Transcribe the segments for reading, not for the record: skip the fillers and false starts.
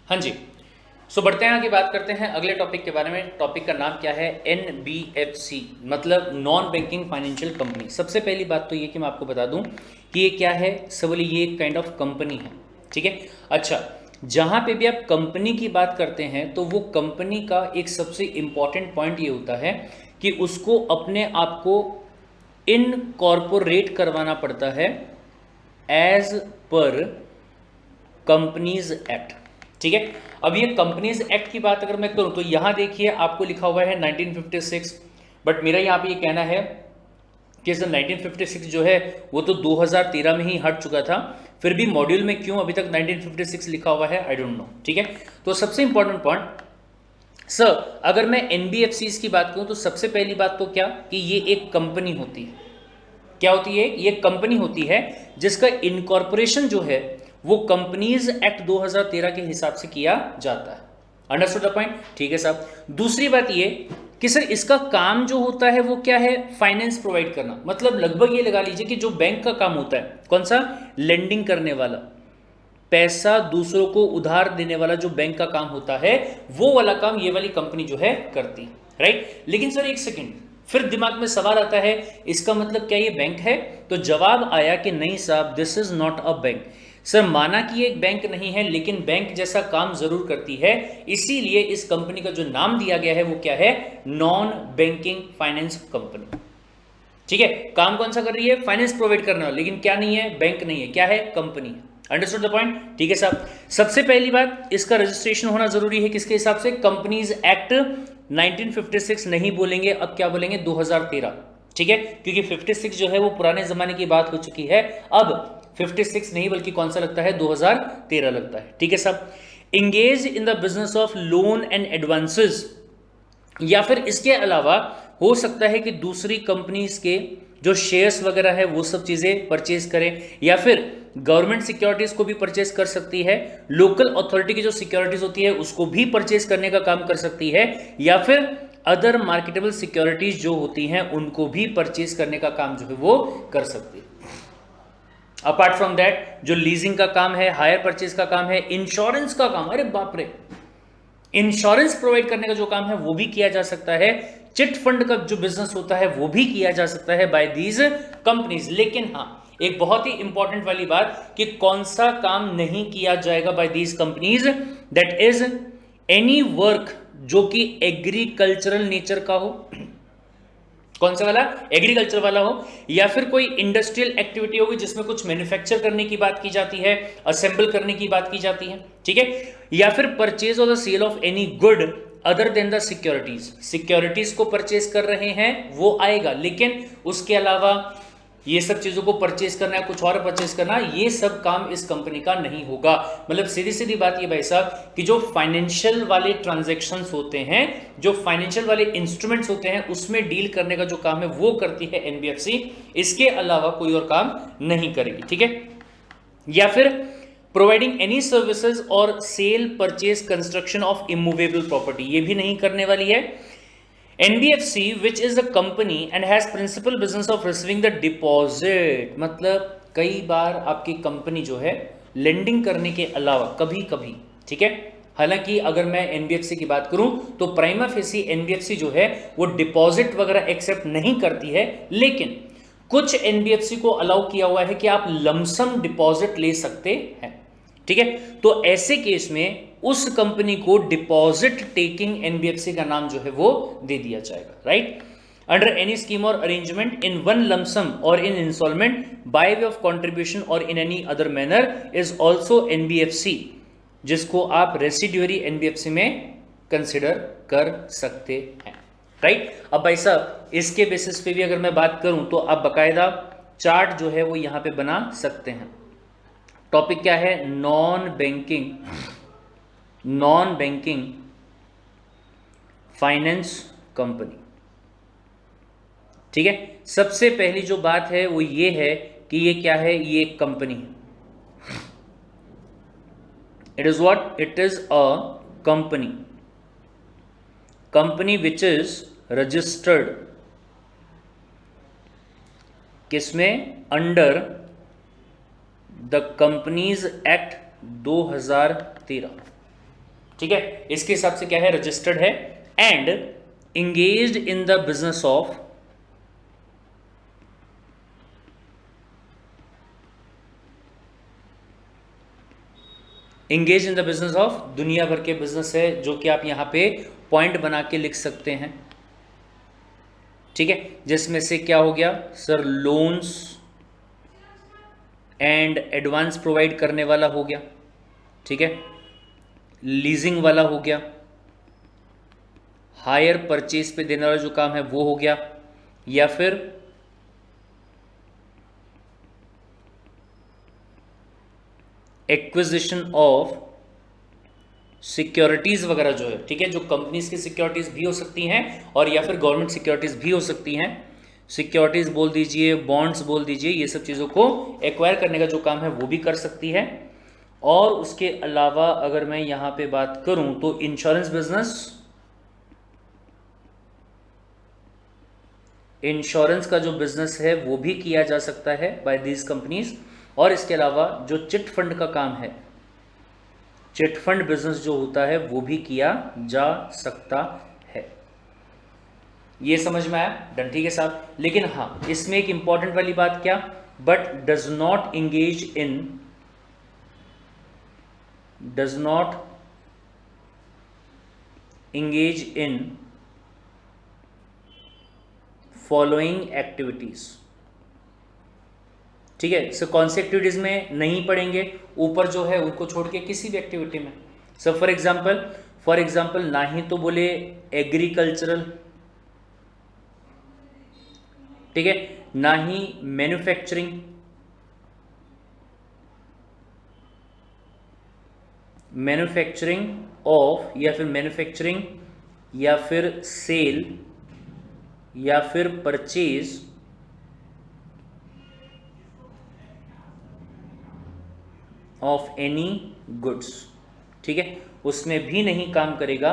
हाँ जी। सो बढ़ते हैं आगे, बात करते हैं अगले टॉपिक के बारे में। टॉपिक का नाम क्या है? NBFC, मतलब नॉन बैंकिंग फाइनेंशियल कंपनी। सबसे पहली बात तो ये कि मैं आपको बता दूं कि ये क्या है। सबली ये एक काइंड ऑफ कंपनी है, ठीक है। अच्छा, जहां पे भी आप कंपनी की बात करते हैं तो वो कंपनी का एक सबसे इंपॉर्टेंट पॉइंट ये होता है कि उसको अपने आप को इनकॉर्पोरेट करवाना पड़ता है एज पर कंपनीज एक्ट, ठीक है। अब ये कंपनीज एक्ट की बात अगर मैं करूं तो यहां देखिए आपको लिखा हुआ है 1956, बट मेरा यहां पे ये कहना है कि सर 1956 जो है वो तो 2013 में ही हट चुका था, फिर भी मॉड्यूल में क्यों अभी तक 1956 लिखा हुआ है, आई डोंट नो, ठीक है। तो सबसे इंपॉर्टेंट पॉइंट सर, अगर मैं एनबीएफसी की बात करूं तो सबसे पहली बात तो क्या कि ये एक कंपनी होती है। क्या होती है? ये कंपनी होती है जिसका इनकॉर्पोरेशन जो है वो कंपनीज एक्ट 2013 के हिसाब से किया जाता है। Understood the point? ठीक है साहब। दूसरी बात ये कि सर इसका काम जो होता है वो क्या है? फाइनेंस प्रोवाइड करना। मतलब लगभग ये लगा लीजिए कि जो बैंक का काम होता है, कौन सा? लेंडिंग करने वाला, पैसा दूसरों को उधार देने वाला जो बैंक का काम होता है, वो वाला काम ये वाली कंपनी जो है करती है, राइट। लेकिन सर एक सेकेंड, फिर दिमाग में सवाल आता है, इसका मतलब क्या ये बैंक है? तो जवाब आया कि नहीं साहब, this is not a bank. Sir माना कि ये एक बैंक नहीं है, लेकिन बैंक जैसा काम जरूर करती है, इसीलिए इस कंपनी का जो नाम दिया गया है वो क्या है? नॉन बैंकिंग फाइनेंस कंपनी, ठीक है। काम कौन सा कर रही है? फाइनेंस प्रोवाइड करने वाला, लेकिन क्या नहीं है? बैंक नहीं है, क्या है? कंपनी। Understood the point? ठीक है साहब। सबसे पहली बात, इसका रजिस्ट्रेशन होना जरूरी है किसके हिसाब से? कंपनीज एक्ट 1956 नहीं बोलेंगे, अब क्या बोलेंगे? 2013, ठीक है, क्योंकि 56 जो है वो पुराने जमाने की बात हो चुकी है। अब 56 नहीं बल्कि कौन सा लगता है? 2013 लगता है, ठीक है साहब। Engage in the business of loan and advances, या फिर इसके अलावा हो सकता है कि दूसरी कंपनीज के जो शेयर्स वगैरह है वो सब चीज़ें परचेज करें, या फिर गवर्नमेंट सिक्योरिटीज को भी परचेज कर सकती है, लोकल अथॉरिटी की जो सिक्योरिटीज होती है उसको भी परचेज करने का काम कर सकती है, या फिर अदर मार्केटेबल सिक्योरिटीज जो होती हैं उनको भी परचेज करने का काम जो है वो कर सकती है। अपार्ट फ्रॉम दैट, जो लीजिंग का काम है, हायर परचेज का काम है, इंश्योरेंस का काम, अरे बाप रे, इंश्योरेंस प्रोवाइड करने का जो काम है वो भी किया जा सकता है, चिट फंड का जो बिजनेस होता है वो भी किया जा सकता है बाय दीज कंपनीज। लेकिन हाँ, एक बहुत ही इंपॉर्टेंट वाली बात कि कौन सा काम नहीं किया जाएगा by these companies, that is any work जो कि एग्रीकल्चरल नेचर का हो। कौन सा वाला? एग्रीकल्चर वाला हो, या फिर कोई इंडस्ट्रियल एक्टिविटी होगी जिसमें कुछ मैन्युफैक्चर करने की बात की जाती है, असेंबल करने की बात की जाती है, ठीक है। या फिर परचेज और the sale of any good other than the securities, securities को परचेज कर रहे हैं वो आएगा, लेकिन उसके अलावा ये सब चीजों को परचेज करना है, कुछ और परचेज करना, ये सब काम इस कंपनी का नहीं होगा। मतलब सीधी सीधी बात ये भाई साहब कि जो फाइनेंशियल वाले ट्रांजैक्शंस होते हैं, जो फाइनेंशियल वाले इंस्ट्रूमेंट्स होते हैं, उसमें डील करने का जो काम है वो करती है एनबीएफसी, इसके अलावा कोई और काम नहीं करेगी, ठीक है। या फिर प्रोवाइडिंग एनी सर्विसेज और sale, purchase, construction of immovable property, ये भी नहीं करने वाली है। NBFC which is a company and has principal business of receiving the deposit, मतलब कई बार आपकी कंपनी जो है लेंडिंग करने के अलावा कभी कभी, ठीक है, हालांकि अगर मैं एनबीएफसी की बात करूं तो प्राइमा फेसी एनबीएफसी जो है वो डिपॉजिट वगैरह एक्सेप्ट नहीं करती है, लेकिन कुछ एनबीएफसी को अलाउ किया हुआ है कि आप लमसम डिपॉजिट ले सकते हैं, ठीक है। तो ऐसे केस में उस कंपनी को डिपॉजिट टेकिंग एनबीएफसी का नाम जो है वो दे दिया जाएगा, राइट। अंडर एनी स्कीम और अरेंजमेंट इन वन लमसम और in instalment by way of contribution और in any other manner is also NBFC, जिसको आप रेसिड्यूअरी एनबीएफसी में कंसिडर कर सकते हैं, राइट। अब भाई साहब इसके बेसिस पे भी अगर मैं बात करूं तो आप बकायदा चार्ट जो है वो यहां पे बना सकते हैं। टॉपिक क्या है? नॉन बैंकिंग फाइनेंस कंपनी, ठीक है। सबसे पहली जो बात है वो ये है कि ये क्या है? ये एक कंपनी है। It is what? It is a company which is registered, किसमें? अंडर द कंपनीज एक्ट 2013, ठीक है, इसके हिसाब से क्या है, रजिस्टर्ड है। And engaged in the business of engaged in the business of, दुनिया भर के बिजनेस है, जो कि आप यहां पे पॉइंट बना के लिख सकते हैं। ठीक है, जिसमें से क्या हो गया sir, loans and advance provide करने वाला हो गया। ठीक है, लीजिंग वाला हो गया, हायर परचेज पे देने वाला जो काम है वो हो गया, या फिर एक्विजिशन ऑफ सिक्योरिटीज वगैरह जो है, ठीक है, जो कंपनीज की सिक्योरिटीज भी हो सकती हैं और या फिर गवर्नमेंट सिक्योरिटीज भी हो सकती हैं। सिक्योरिटीज बोल दीजिए, बॉन्ड्स बोल दीजिए, ये सब चीज़ों को एक्वायर करने का जो काम है वो भी कर सकती है। और उसके अलावा अगर मैं यहाँ पे बात करूँ तो इंश्योरेंस बिजनेस, इंश्योरेंस का जो बिजनेस है वो भी किया जा सकता है बाय दीज कंपनीज। और इसके अलावा जो चिट फंड का काम है, चिट फंड बिजनेस जो होता है वो भी किया जा सकता है। ये समझ में आया, डन, ठीक है साहब। लेकिन हाँ, इसमें एक इंपॉर्टेंट वाली बात क्या, but does not engage in following activities. ठीक है, सो कौन सी एक्टिविटीज में नहीं पढ़ेंगे, ऊपर जो है उनको छोड़ के किसी भी एक्टिविटी में। सो फॉर एग्जाम्पल ना ही तो बोले एग्रीकल्चरल, ठीक है, ना ही मैन्युफैक्चरिंग, ऑफ, या फिर मैन्युफैक्चरिंग, या फिर सेल, या फिर परचेज ऑफ एनी गुड्स। ठीक है, उसमें भी नहीं काम करेगा।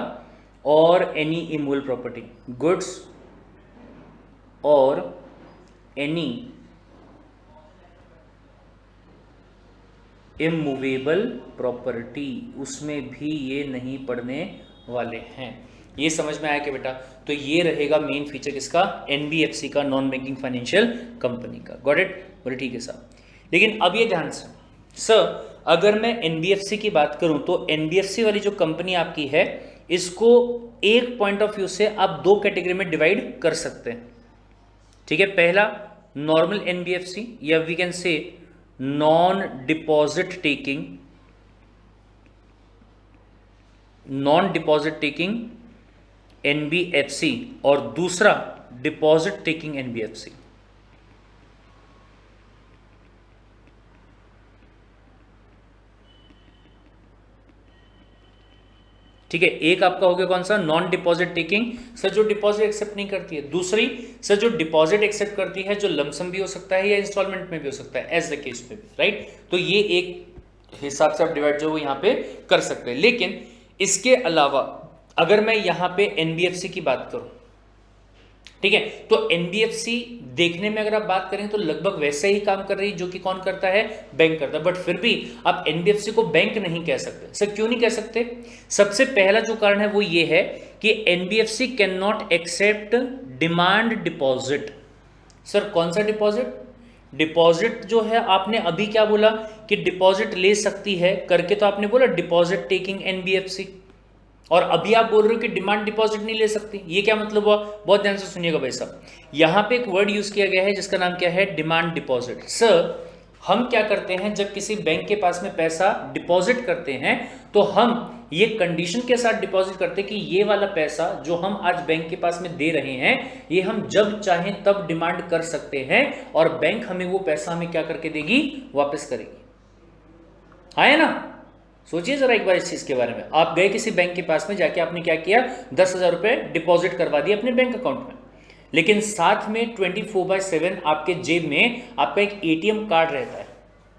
और एनी इमूवेबल प्रॉपर्टी, गुड्स और एनी इमूवेबल प्रॉपर्टी, उसमें भी ये नहीं पढ़ने वाले हैं। ये समझ में आया कि बेटा, तो ये रहेगा मेन फीचर किसका, एनबीएफसी का, नॉन बैंकिंग फाइनेंशियल कंपनी का। गॉट इट, बोले ठीक है साहब। लेकिन अब ये ध्यान से सर, अगर मैं एनबीएफसी की बात करूं तो एनबीएफसी वाली जो कंपनी आपकी है, इसको एक पॉइंट ऑफ व्यू से आप दो कैटेगरी में डिवाइड कर सकते हैं। ठीक है, पहला नॉर्मल एनबीएफसी, या we can say non deposit taking NBFC, और दूसरा डिपॉजिट टेकिंग एनबीएफसी। ठीक है, एक आपका हो गया कौन सा, नॉन डिपॉजिट टेकिंग, सर जो डिपॉजिट एक्सेप्ट नहीं करती है। दूसरी सर जो डिपॉजिट एक्सेप्ट करती है, जो लमसम भी हो सकता है या इंस्टॉलमेंट में भी हो सकता है, एज द केस पे भी, राइट। तो ये एक हिसाब से आप डिवाइड जो यहाँ पे कर सकते हैं। लेकिन इसके अलावा अगर मैं यहाँ पे एनबीएफसी की बात करूं, ठीक है, तो एनबीएफसी देखने में अगर आप बात करें तो लगभग वैसे ही काम कर रही है जो कि कौन करता है, बैंक करता है। बट फिर भी आप एनबीएफसी को बैंक नहीं कह सकते। सर क्यों नहीं कह सकते? सबसे पहला जो कारण है वो ये है कि NBFC cannot accept demand deposit. Sir कौन सा डिपॉजिट? डिपॉजिट जो है, आपने अभी क्या बोला कि डिपॉजिट ले सकती है करके, तो आपने बोला डिपॉजिट टेकिंग एनबीएफसी, और अभी आप बोल रहे हो कि डिमांड डिपॉजिट नहीं ले सकती। ये क्या मतलब हुआ? बहुत ध्यान से सुनिएगा भाई साहब, यहां पे एक वर्ड यूज किया गया है जिसका नाम क्या है, डिमांड डिपॉजिट। सर हम क्या करते हैं, जब किसी बैंक के पास में पैसा डिपॉजिट करते हैं तो हम ये कंडीशन के साथ डिपॉजिट करते हैं कि ये वाला पैसा जो हम आज बैंक के पास में दे रहे हैं, ये हम जब चाहें तब डिमांड कर सकते हैं, और बैंक हमें वो पैसा हमें क्या करके देगी, वापस करेगी। है ना? सोचिए जरा एक बार इस चीज के बारे में। आप गए किसी बैंक के पास में, जाके आपने क्या किया, 10,000 रुपए डिपॉजिट करवा दिए अपने बैंक अकाउंट में, लेकिन साथ में 24/7 आपके जेब में आपका एक एटीएम कार्ड रहता है,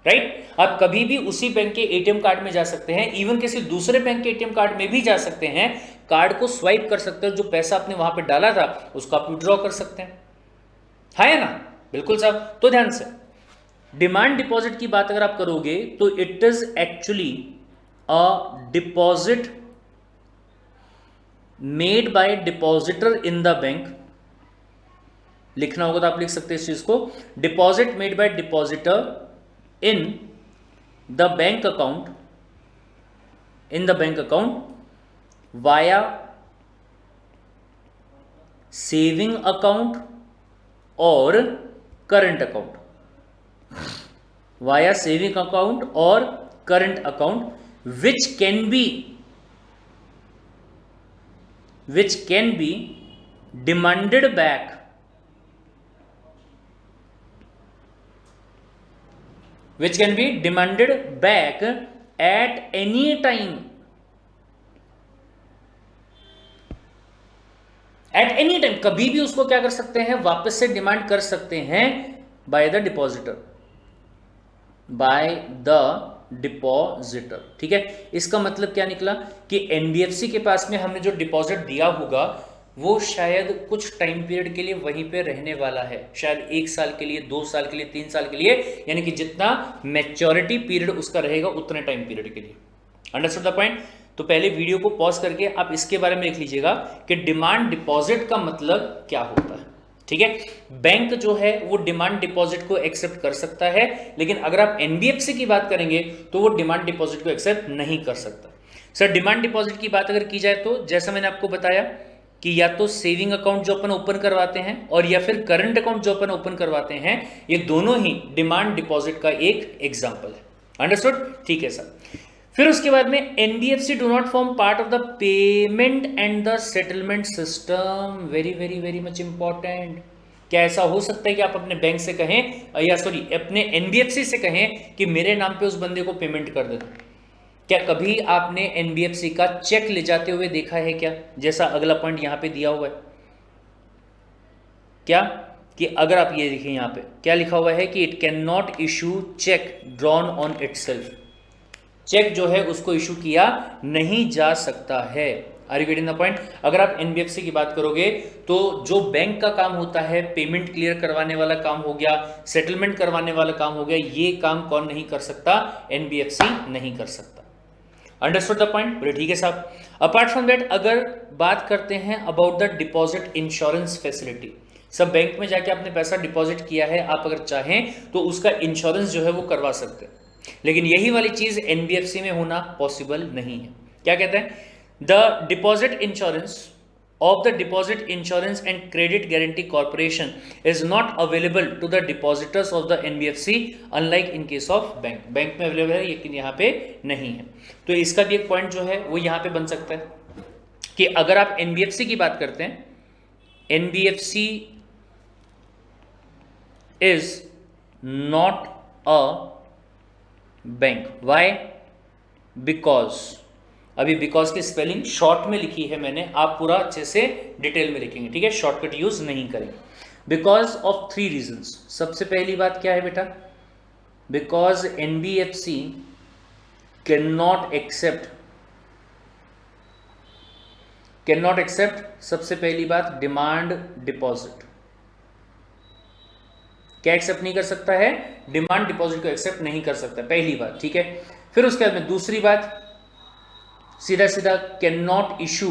राइट। आप कभी भी उसी बैंक के एटीएम कार्ड में जा सकते हैं, इवन किसी दूसरे बैंक के एटीएम कार्ड में भी जा सकते हैं, कार्ड को स्वाइप कर सकते हो, जो पैसा आपने वहां पे डाला था उसको आप विड्रॉ कर सकते हैं, है ना? बिल्कुल साहब। तो ध्यान से, डिमांड डिपॉजिट की बात अगर आप करोगे तो it is actually a deposit made by depositor in the bank, लिखना होगा तो आप लिख सकते हैं इस चीज को, deposit made by depositor in the bank account, in the bank account via saving account और current account, via saving account और current account which can be demanded back, which can be demanded back at any time, at any time, कभी भी उसको क्या कर सकते हैं, वापस से डिमांड कर सकते हैं by the depositor, by the depositor. ठीक है, इसका मतलब क्या निकला कि एनबीएफसी के पास में हमने जो डिपॉजिट दिया होगा वो शायद कुछ टाइम पीरियड के लिए वहीं पे रहने वाला है, शायद 1 साल के लिए, 2 साल के लिए, 3 साल के लिए, यानी कि जितना मैच्योरिटी पीरियड उसका रहेगा उतने टाइम पीरियड के लिए। Understood the point? तो पहले वीडियो को पॉज करके आप इसके बारे में लिख लीजिएगा कि डिमांड डिपॉजिट का मतलब क्या होता है। ठीक है, बैंक जो है वो डिमांड डिपॉजिट को एक्सेप्ट कर सकता है, लेकिन अगर आप एनबीएफसी की बात करेंगे तो वो डिमांड डिपॉजिट को एक्सेप्ट नहीं कर सकता। सर डिमांड डिपॉजिट की बात अगर की जाए तो जैसा मैंने आपको बताया कि या तो सेविंग अकाउंट जो अपन ओपन करवाते हैं और या फिर करंट अकाउंट जो अपन ओपन करवाते हैं, ये दोनों ही डिमांड डिपॉजिट का एक एग्जाम्पल है। अंडरस्टूड? ठीक है सर। फिर उसके बाद में NBFC do not form part of the payment and the settlement system, very very very much important. क्या ऐसा हो सकता है कि आप अपने बैंक से कहें या सॉरी अपने एनबीएफसी से कहें कि मेरे नाम पे उस बंदे को पेमेंट कर दे? क्या कभी आपने एनबीएफसी का चेक ले जाते हुए देखा है क्या, जैसा अगला पॉइंट यहां पे दिया हुआ है? क्या कि अगर आप ये देखें यहां पे क्या लिखा हुआ है कि it cannot issue cheque drawn on itself, cheque जो है उसको इशू किया नहीं जा सकता है। Are you getting the point? अगर आप एनबीएफसी की बात करोगे तो जो बैंक का काम होता है, पेमेंट क्लियर करवाने वाला काम हो गया, सेटलमेंट करवाने वाला काम हो गया, ये काम कौन नहीं कर सकता? एनबीएफसी नहीं कर सकता। Understood the point? बोले ठीक है साहब। अपार्ट फ्रॉम दैट अगर बात करते हैं about the deposit insurance facility, सब बैंक में जाके आपने पैसा डिपॉजिट किया है, आप अगर चाहें तो उसका इंश्योरेंस जो है वो करवा सकते हैं, लेकिन यही वाली चीज एनबीएफसी में होना पॉसिबल नहीं है। क्या कहते हैं? The deposit insurance of the deposit insurance and credit guarantee corporation is not available to the depositors of the NBFC unlike in case of bank. Bank में अवेलेबल है लेकिन यहाँ पे नहीं है। तो इसका भी एक पॉइंट जो है वो यहाँ पे बन सकता है कि अगर आप एनबीएफसी की बात करते हैं, NBFC is not a bank. Why? Because, अभी बिकॉज की स्पेलिंग शॉर्ट में लिखी है मैंने, आप पूरा अच्छे से डिटेल में लिखेंगे। ठीक है, शॉर्टकट यूज नहीं करेंगे। Because of 3 reasons. सबसे पहली बात क्या है बेटा? Because NBFC cannot accept सबसे पहली बात डिमांड डिपॉजिट। क्या एक्सेप्ट नहीं कर सकता है? डिमांड डिपॉजिट को एक्सेप्ट नहीं कर सकता, पहली बात। ठीक है, फिर उसके बाद में दूसरी बात, सीधा सीधा कैन नॉट इशू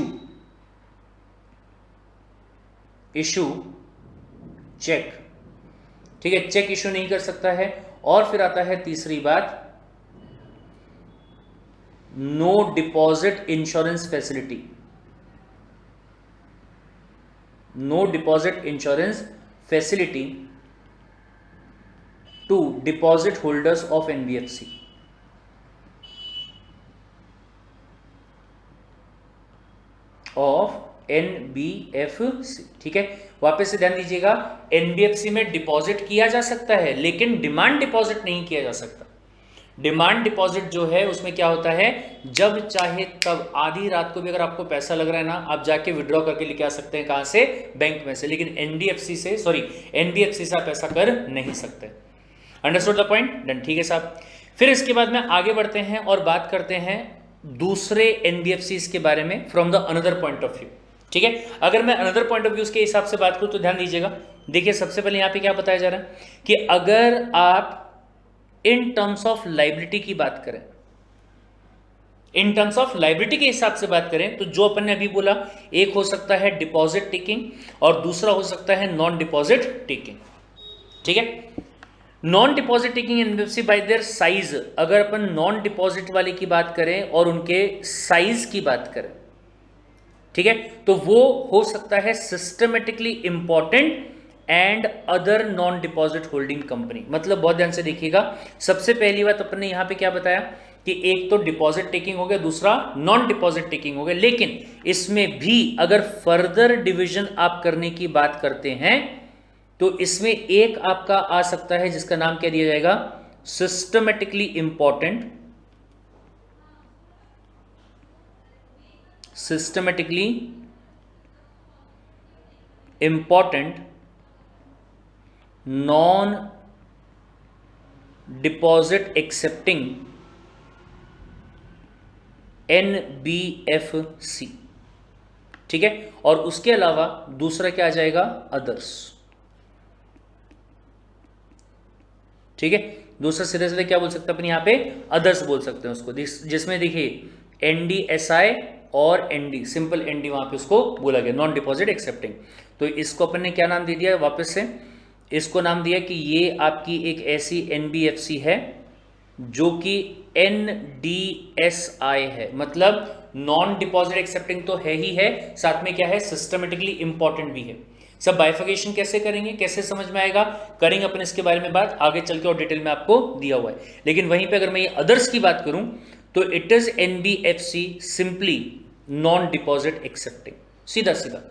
चेक। ठीक है, चेक इशू नहीं कर सकता है। और फिर आता है तीसरी बात, no deposit insurance facility, no deposit insurance facility to deposit holders of NBFC। Of NBFC। ठीक है, वापस से ध्यान दीजिएगा, NBFC में डिपॉजिट किया जा सकता है लेकिन डिमांड डिपॉजिट नहीं किया जा सकता। डिमांड डिपॉजिट जो है उसमें क्या होता है, जब चाहे तब, आधी रात को भी अगर आपको पैसा लग रहा है ना, आप जाके विड्रॉ करके लेके आ सकते हैं। कहां से? बैंक में से। लेकिन एनबीएफसी से आप ऐसा कर नहीं सकते। Understood the point? डन। ठीक है साहब। फिर इसके बाद में आगे बढ़ते हैं और बात करते हैं दूसरे एनबीएफसी के बारे में from the another point of view. ठीक है, अगर मैं अनदर पॉइंट ऑफ व्यू के हिसाब से बात करूं तो ध्यान दीजिएगा। देखिए सबसे पहले यहां पे क्या बताया जा रहा है कि अगर आप इन टर्म्स ऑफ लायबिलिटी की बात करें, इन टर्म्स ऑफ लायबिलिटी के हिसाब से बात करें तो जो अपन ने अभी बोला, एक हो सकता है डिपॉजिट टेकिंग और दूसरा हो सकता है नॉन डिपॉजिट टेकिंग। ठीक है, non deposit taking NBFC bye their size, अगर अपन नॉन डिपॉजिट वाले की बात करें और उनके साइज की बात करें, ठीक है, तो वो हो सकता है systematically important and other non deposit holding company. मतलब बहुत ध्यान से देखिएगा, सबसे पहली बात अपन ने यहां पे क्या बताया कि एक तो डिपॉजिट टेकिंग हो गया, दूसरा नॉन डिपॉजिट टेकिंग हो गया, लेकिन इसमें भी अगर फर्दर डिवीजन आप करने की बात करते हैं तो इसमें एक आपका आ सकता है जिसका नाम क्या दिया जाएगा, systematically important, systematically important non deposit accepting NBFC. ठीक है, और उसके अलावा दूसरा क्या आ जाएगा, अदर्स। ठीक है, दूसरा सीधे सीधे क्या बोल सकते हैं अपन यहां पे, अदर्स बोल सकते हैं उसको, जिसमें देखिए एनडीएसआई और एनडी, सिंपल एनडी वहां पे उसको बोला गया, नॉन डिपॉजिट एक्सेप्टिंग। तो इसको अपन ने क्या नाम दे दिया, वापस से इसको नाम दिया कि ये आपकी एक ऐसी एनबीएफसी है जो कि एनडीएसआई है, मतलब नॉन डिपॉजिट एक्सेप्टिंग तो है ही है, साथ में क्या है, सिस्टमेटिकली इंपॉर्टेंट भी है। सब बाइफिकेशन कैसे करेंगे, कैसे समझ में आएगा, करेंगे अपन इसके बारे में बात आगे चल के और डिटेल में आपको दिया हुआ है। लेकिन वहीं पे अगर मैं ये अदर्स की बात करूं तो it is NBFC simply non deposit accepting, सीधा सीधा,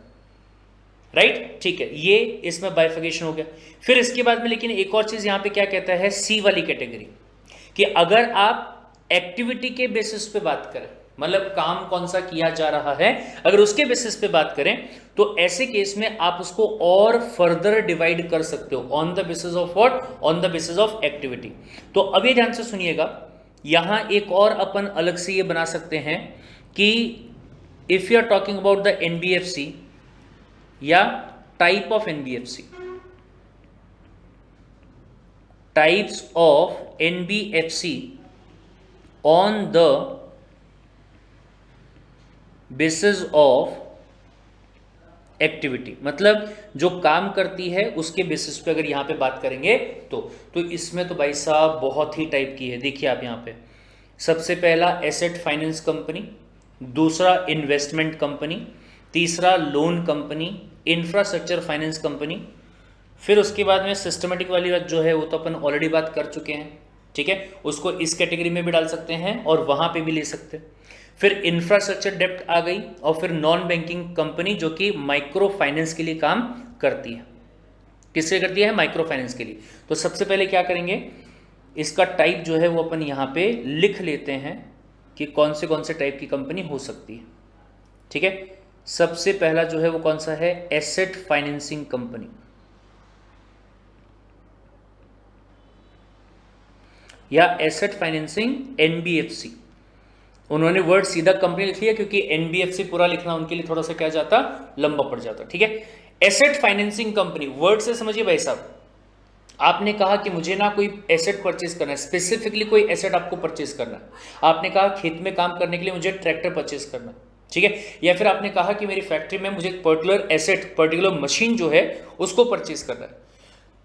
राइट। ठीक है, ये इसमें बाइफिकेशन हो गया। फिर इसके बाद में लेकिन एक और चीज यहां पे क्या कहता है, सी वाली कैटेगरी, कि अगर आप एक्टिविटी के बेसिस पे बात करें, मतलब काम कौन सा किया जा रहा है, अगर उसके बेसिस पे बात करें तो ऐसे केस में आप उसको और फर्दर डिवाइड कर सकते हो, on the basis of what, on the basis of activity. तो अब ये ध्यान से सुनिएगा, यहां एक और अपन अलग से ये बना सकते हैं कि if you are talking about the NBFC या type of NBFC, types of NBFC on the basis of activity, मतलब जो काम करती है उसके बेसिस पे अगर यहां पे बात करेंगे तो इसमें तो भाई साहब बहुत ही टाइप की है। देखिए आप यहां पे, सबसे पहला एसेट फाइनेंस कंपनी, दूसरा इन्वेस्टमेंट कंपनी, तीसरा loan company, infrastructure finance company, फिर उसके बाद में सिस्टमेटिक वाली बात जो है वो तो अपन ऑलरेडी बात कर चुके हैं। ठीक है, उसको इस कैटेगरी में भी डाल सकते हैं और वहां पे भी ले सकते हैं। फिर इंफ्रास्ट्रक्चर डेप्ट आ गई, और फिर नॉन बैंकिंग कंपनी जो कि माइक्रो फाइनेंस के लिए काम करती है। किससे करती है, माइक्रो फाइनेंस के लिए। तो सबसे पहले क्या करेंगे, इसका टाइप जो है वो अपन यहाँ पे लिख लेते हैं कि कौन से टाइप की कंपनी हो सकती है। ठीक है, सबसे पहला जो है वो कौन सा है, एसेट फाइनेंसिंग कंपनी, या एसेट फाइनेंसिंग एनबीएफसी। उन्होंने वर्ड सीधा कंपनी लिख लिया क्योंकि एनबीएफसी पूरा लिखना उनके लिए थोड़ा सा क्या जाता, लंबा पड़ जाता। ठीक है, एसेट फाइनेंसिंग कंपनी, वर्ड से समझिए भाई साहब, आपने कहा कि मुझे ना कोई एसेट परचेज करना है, स्पेसिफिकली कोई एसेट आपको परचेज करना है। आपने कहा खेत में काम करने के लिए मुझे ट्रैक्टर परचेज करना है, ठीक है, या फिर आपने कहा कि मेरी फैक्ट्री में मुझे पर्टिकुलर एसेट, पर्टिकुलर मशीन जो है उसको परचेज करना है।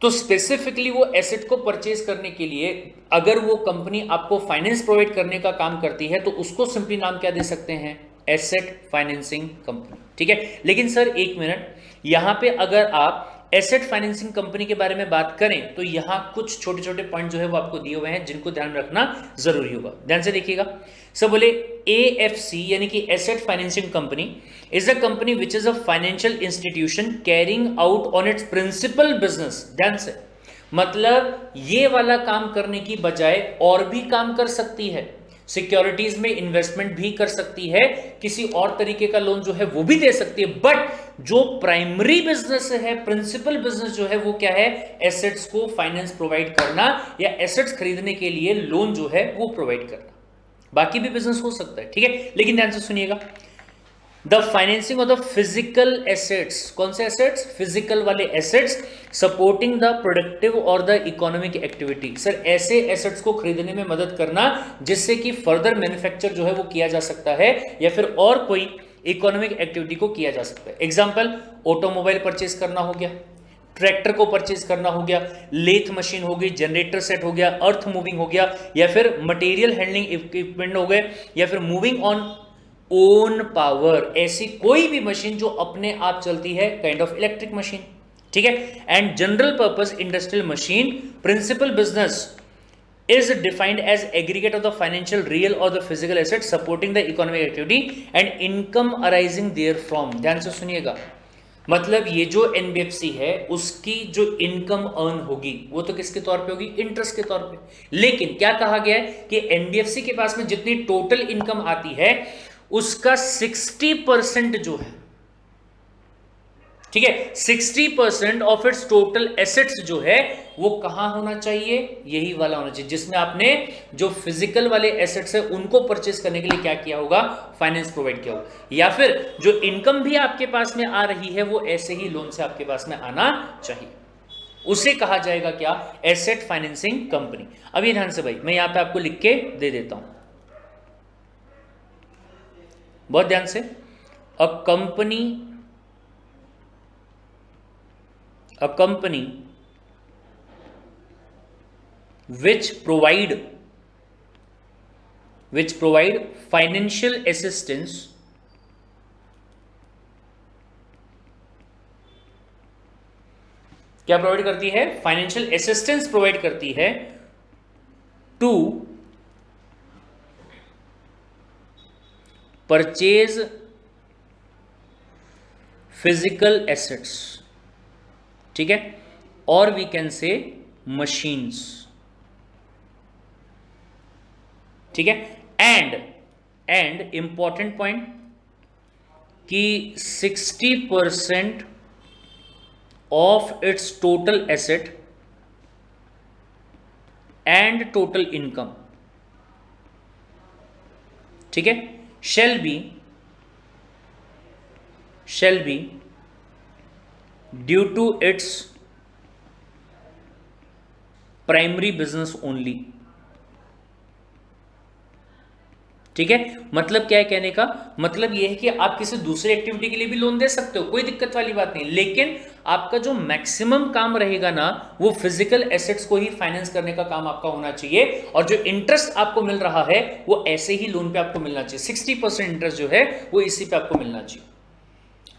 तो स्पेसिफिकली वो एसेट को परचेज करने के लिए अगर वो कंपनी आपको फाइनेंस प्रोवाइड करने का काम करती है तो उसको सिंपली नाम क्या दे सकते हैं, एसेट फाइनेंसिंग कंपनी। ठीक है, लेकिन सर एक मिनट, यहां पे अगर आप एसेट फाइनेंसिंग कंपनी के बारे में बात करें तो यहां कुछ छोटे छोटे पॉइंट जो है वो आपको दिए हुए हैं जिनको ध्यान रखना जरूरी होगा। ध्यान से देखिएगा, सब बोले एएफसी यानी कि asset financing company is a company which is a financial institution carrying out on its principal business. ध्यान से, मतलब ये वाला काम करने की बजाय और भी काम कर सकती है, सिक्योरिटीज में इन्वेस्टमेंट भी कर सकती है, किसी और तरीके का लोन जो है वो भी दे सकती है, बट जो प्राइमरी बिजनेस है, प्रिंसिपल बिजनेस जो है वो क्या है, एसेट्स को फाइनेंस प्रोवाइड करना या एसेट्स खरीदने के लिए लोन जो है वो प्रोवाइड करना। बाकी भी बिजनेस हो सकता है, ठीक है, लेकिन ध्यान से सुनिएगा, the financing of the physical assets, कौन से एसेट्स? फिजिकल वाले एसेट्स सपोर्टिंग द प्रोडक्टिव और द इकोनॉमिक एक्टिविटी। सर ऐसे एसेट्स को खरीदने में मदद करना जिससे कि फर्दर मैन्युफैक्चर जो है वो किया जा सकता है या फिर और कोई इकोनॉमिक एक्टिविटी को किया जा सकता है। एग्जाम्पल, ऑटोमोबाइल परचेज करना हो गया, ट्रैक्टर को परचेज करना हो गया, लेथ मशीन हो गई, जनरेटर सेट हो गया, अर्थ मूविंग हो गया, या फिर मटेरियल हैंडलिंग इक्विपमेंट हो गए, या फिर मूविंग ऑन ओन पावर, ऐसी कोई भी मशीन जो अपने आप चलती है, काइंड ऑफ इलेक्ट्रिक मशीन। ठीक है। And general purpose industrial machine, principal business is defined as aggregate of the financial real or the physical assets supporting the economic activity and income arising therefrom। ध्यान से सुनिएगा, मतलब ये जो NBFC है उसकी जो इनकम अर्न होगी वो तो किसके तौर पे होगी? इंटरेस्ट के तौर पे। लेकिन क्या कहा गया है कि एनबीएफसी के पास में जितनी टोटल इनकम आती है उसका 60% जो है, ठीक है, 60% ऑफ इट्स टोटल एसेट्स जो है वो कहां होना चाहिए? यही वाला होना चाहिए जिसमें आपने जो फिजिकल वाले एसेट्स है उनको परचेस करने के लिए क्या किया होगा? फाइनेंस प्रोवाइड किया होगा। या फिर जो इनकम भी आपके पास में आ रही है वो ऐसे ही लोन से आपके पास में आना चाहिए, उसे कहा जाएगा क्या? Asset financing company. अब ये ध्यान से भाई, मैं यहां पे आपको लिख के दे देता हूं, बहुत ध्यान से। अ company which provide financial assistance क्या प्रोवाइड करती है? फाइनेंशियल असिस्टेंस प्रोवाइड करती है टू परचेज फिजिकल एसेट्स, ठीक है, और वी कैन से मशीन्स, ठीक है। एंड इंपॉर्टेंट पॉइंट कि 60% of its total asset and total income, ठीक है, shall be due to its primary business only. ठीक है, मतलब क्या है कहने का मतलब यह है कि आप किसी दूसरी एक्टिविटी के लिए भी लोन दे सकते हो, कोई दिक्कत वाली बात नहीं, लेकिन आपका जो मैक्सिमम काम रहेगा ना वो फिजिकल एसेट्स को ही फाइनेंस करने का काम आपका होना चाहिए, और जो इंटरेस्ट आपको मिल रहा है वो ऐसे ही लोन पे आपको मिलना चाहिए। 60% इंटरेस्ट जो है वो इसी पे आपको मिलना चाहिए।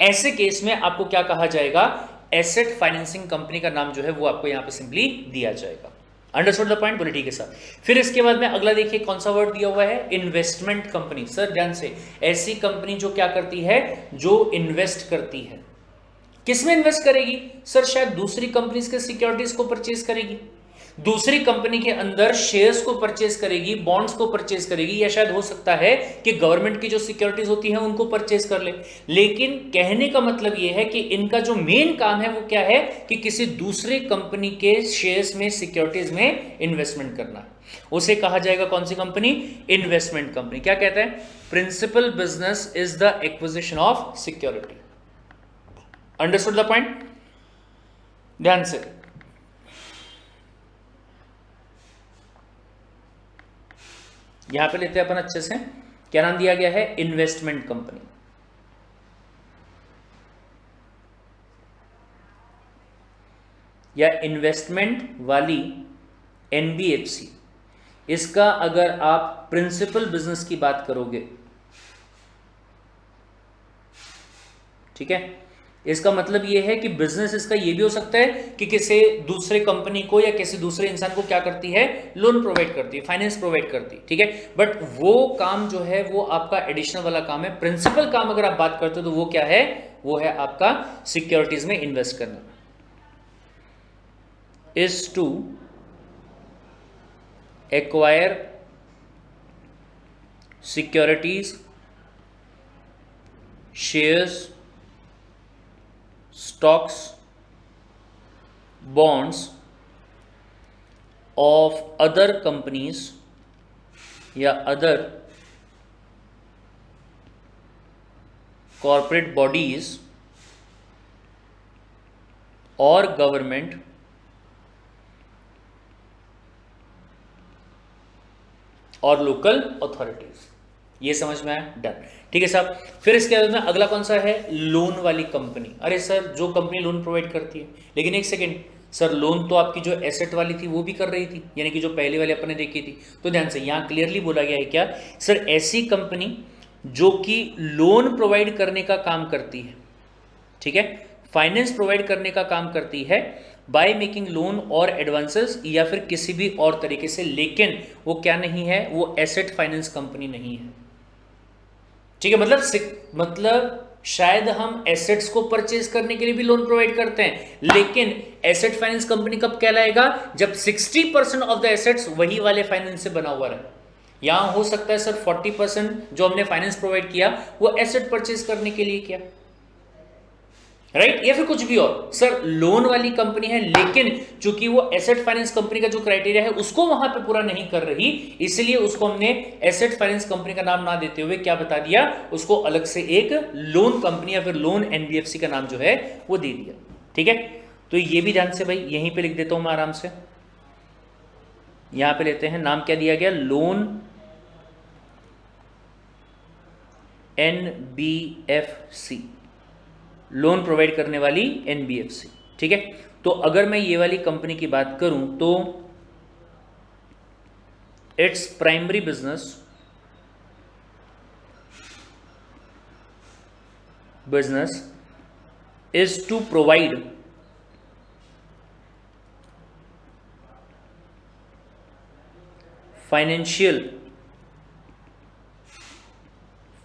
ऐसे केस में आपको क्या कहा जाएगा? एसेट फाइनेंसिंग कंपनी का नाम जो है वो आपको यहां पे सिंपली दिया जाएगा। Understood the point? बोले ठीक है सर। फिर इसके बाद में अगला देखिए कौन सा वर्ड दिया हुआ है? Investment company. सर ध्यान से, ऐसी कंपनी जो क्या करती है? जो इन्वेस्ट करती है। किसमें इन्वेस्ट करेगी? सर शायद दूसरी कंपनीज के सिक्योरिटीज को परचेज करेगी, दूसरी कंपनी के अंदर शेयर्स को परचेज करेगी, बॉन्ड्स को परचेज करेगी, या शायद हो सकता है कि गवर्नमेंट की जो सिक्योरिटीज होती हैं उनको परचेज कर ले। लेकिन कहने का मतलब यह है कि इनका जो मेन काम है वो क्या है कि किसी दूसरे कंपनी के शेयर्स में, सिक्योरिटीज में इन्वेस्टमेंट करना। उसे कहा जाएगा कौन सी कंपनी? Investment company. क्या कहते हैं? Principal business is the acquisition of security. Understood the point? ध्यान से, यहां पे लेते हैं अपन अच्छे से, क्या नाम दिया गया है? Investment company. या इन्वेस्टमेंट वाली एनबीएफसी, इसका अगर आप प्रिंसिपल बिजनेस की बात करोगे, ठीक है, इसका मतलब यह है कि बिजनेस इसका यह भी हो सकता है कि किसी दूसरे कंपनी को या किसी दूसरे इंसान को क्या करती है? लोन प्रोवाइड करती है, फाइनेंस प्रोवाइड करती है, ठीक है। बट वो काम जो है वो आपका एडिशनल वाला काम है। प्रिंसिपल काम अगर आप बात करते हो तो वो क्या है? वो है आपका सिक्योरिटीज में इन्वेस्ट करना। Is to acquire securities, shares, stocks, bonds of other companies या other कॉर्पोरेट बॉडीज और गवर्नमेंट और लोकल अथॉरिटीज। ये समझ में आया? डन। ठीक है साहब। फिर इसके बाद में अगला कौन सा है? लोन वाली कंपनी। अरे सर, जो कंपनी लोन प्रोवाइड करती है, लेकिन एक सेकेंड सर, लोन तो आपकी जो एसेट वाली थी वो भी कर रही थी, यानी कि जो पहले वाली अपने देखी थी। तो ध्यान से यहाँ क्लियरली बोला गया है क्या सर, ऐसी कंपनी जो कि लोन प्रोवाइड करने का काम करती है, ठीक है, फाइनेंस प्रोवाइड करने का काम करती है बाय मेकिंग लोन और एडवांसेस या फिर किसी भी और तरीके से, लेकिन वो क्या नहीं है, वो एसेट फाइनेंस कंपनी नहीं है। ठीक है, मतलब शायद हम एसेट्स को परचेज करने के लिए भी लोन प्रोवाइड करते हैं, लेकिन एसेट फाइनेंस कंपनी कब कहलाएगा? जब 60% ऑफ द एसेट्स वही वाले फाइनेंस से बना हुआ रहे। यहां हो सकता है सर 40% जो हमने फाइनेंस प्रोवाइड किया वो एसेट परचेज करने के लिए किया, राइट, या फिर कुछ भी और। सर लोन वाली कंपनी है, लेकिन चूंकि वो एसेट फाइनेंस कंपनी का जो क्राइटेरिया है उसको वहां पे पूरा नहीं कर रही, इसलिए उसको हमने एसेट फाइनेंस कंपनी का नाम ना देते हुए क्या बता दिया, उसको अलग से एक लोन कंपनी या फिर लोन एनबीएफसी का नाम जो है वो दे दिया। ठीक है, तो ये भी ध्यान से भाई यहीं पे लिख देता हूं मैं आराम से। यहां पे लेते हैं, नाम क्या दिया गया? लोन एनबीएफसी, लोन प्रोवाइड करने वाली एनबीएफसी। ठीक है, तो अगर मैं ये वाली कंपनी की बात करूं तो its primary business is to provide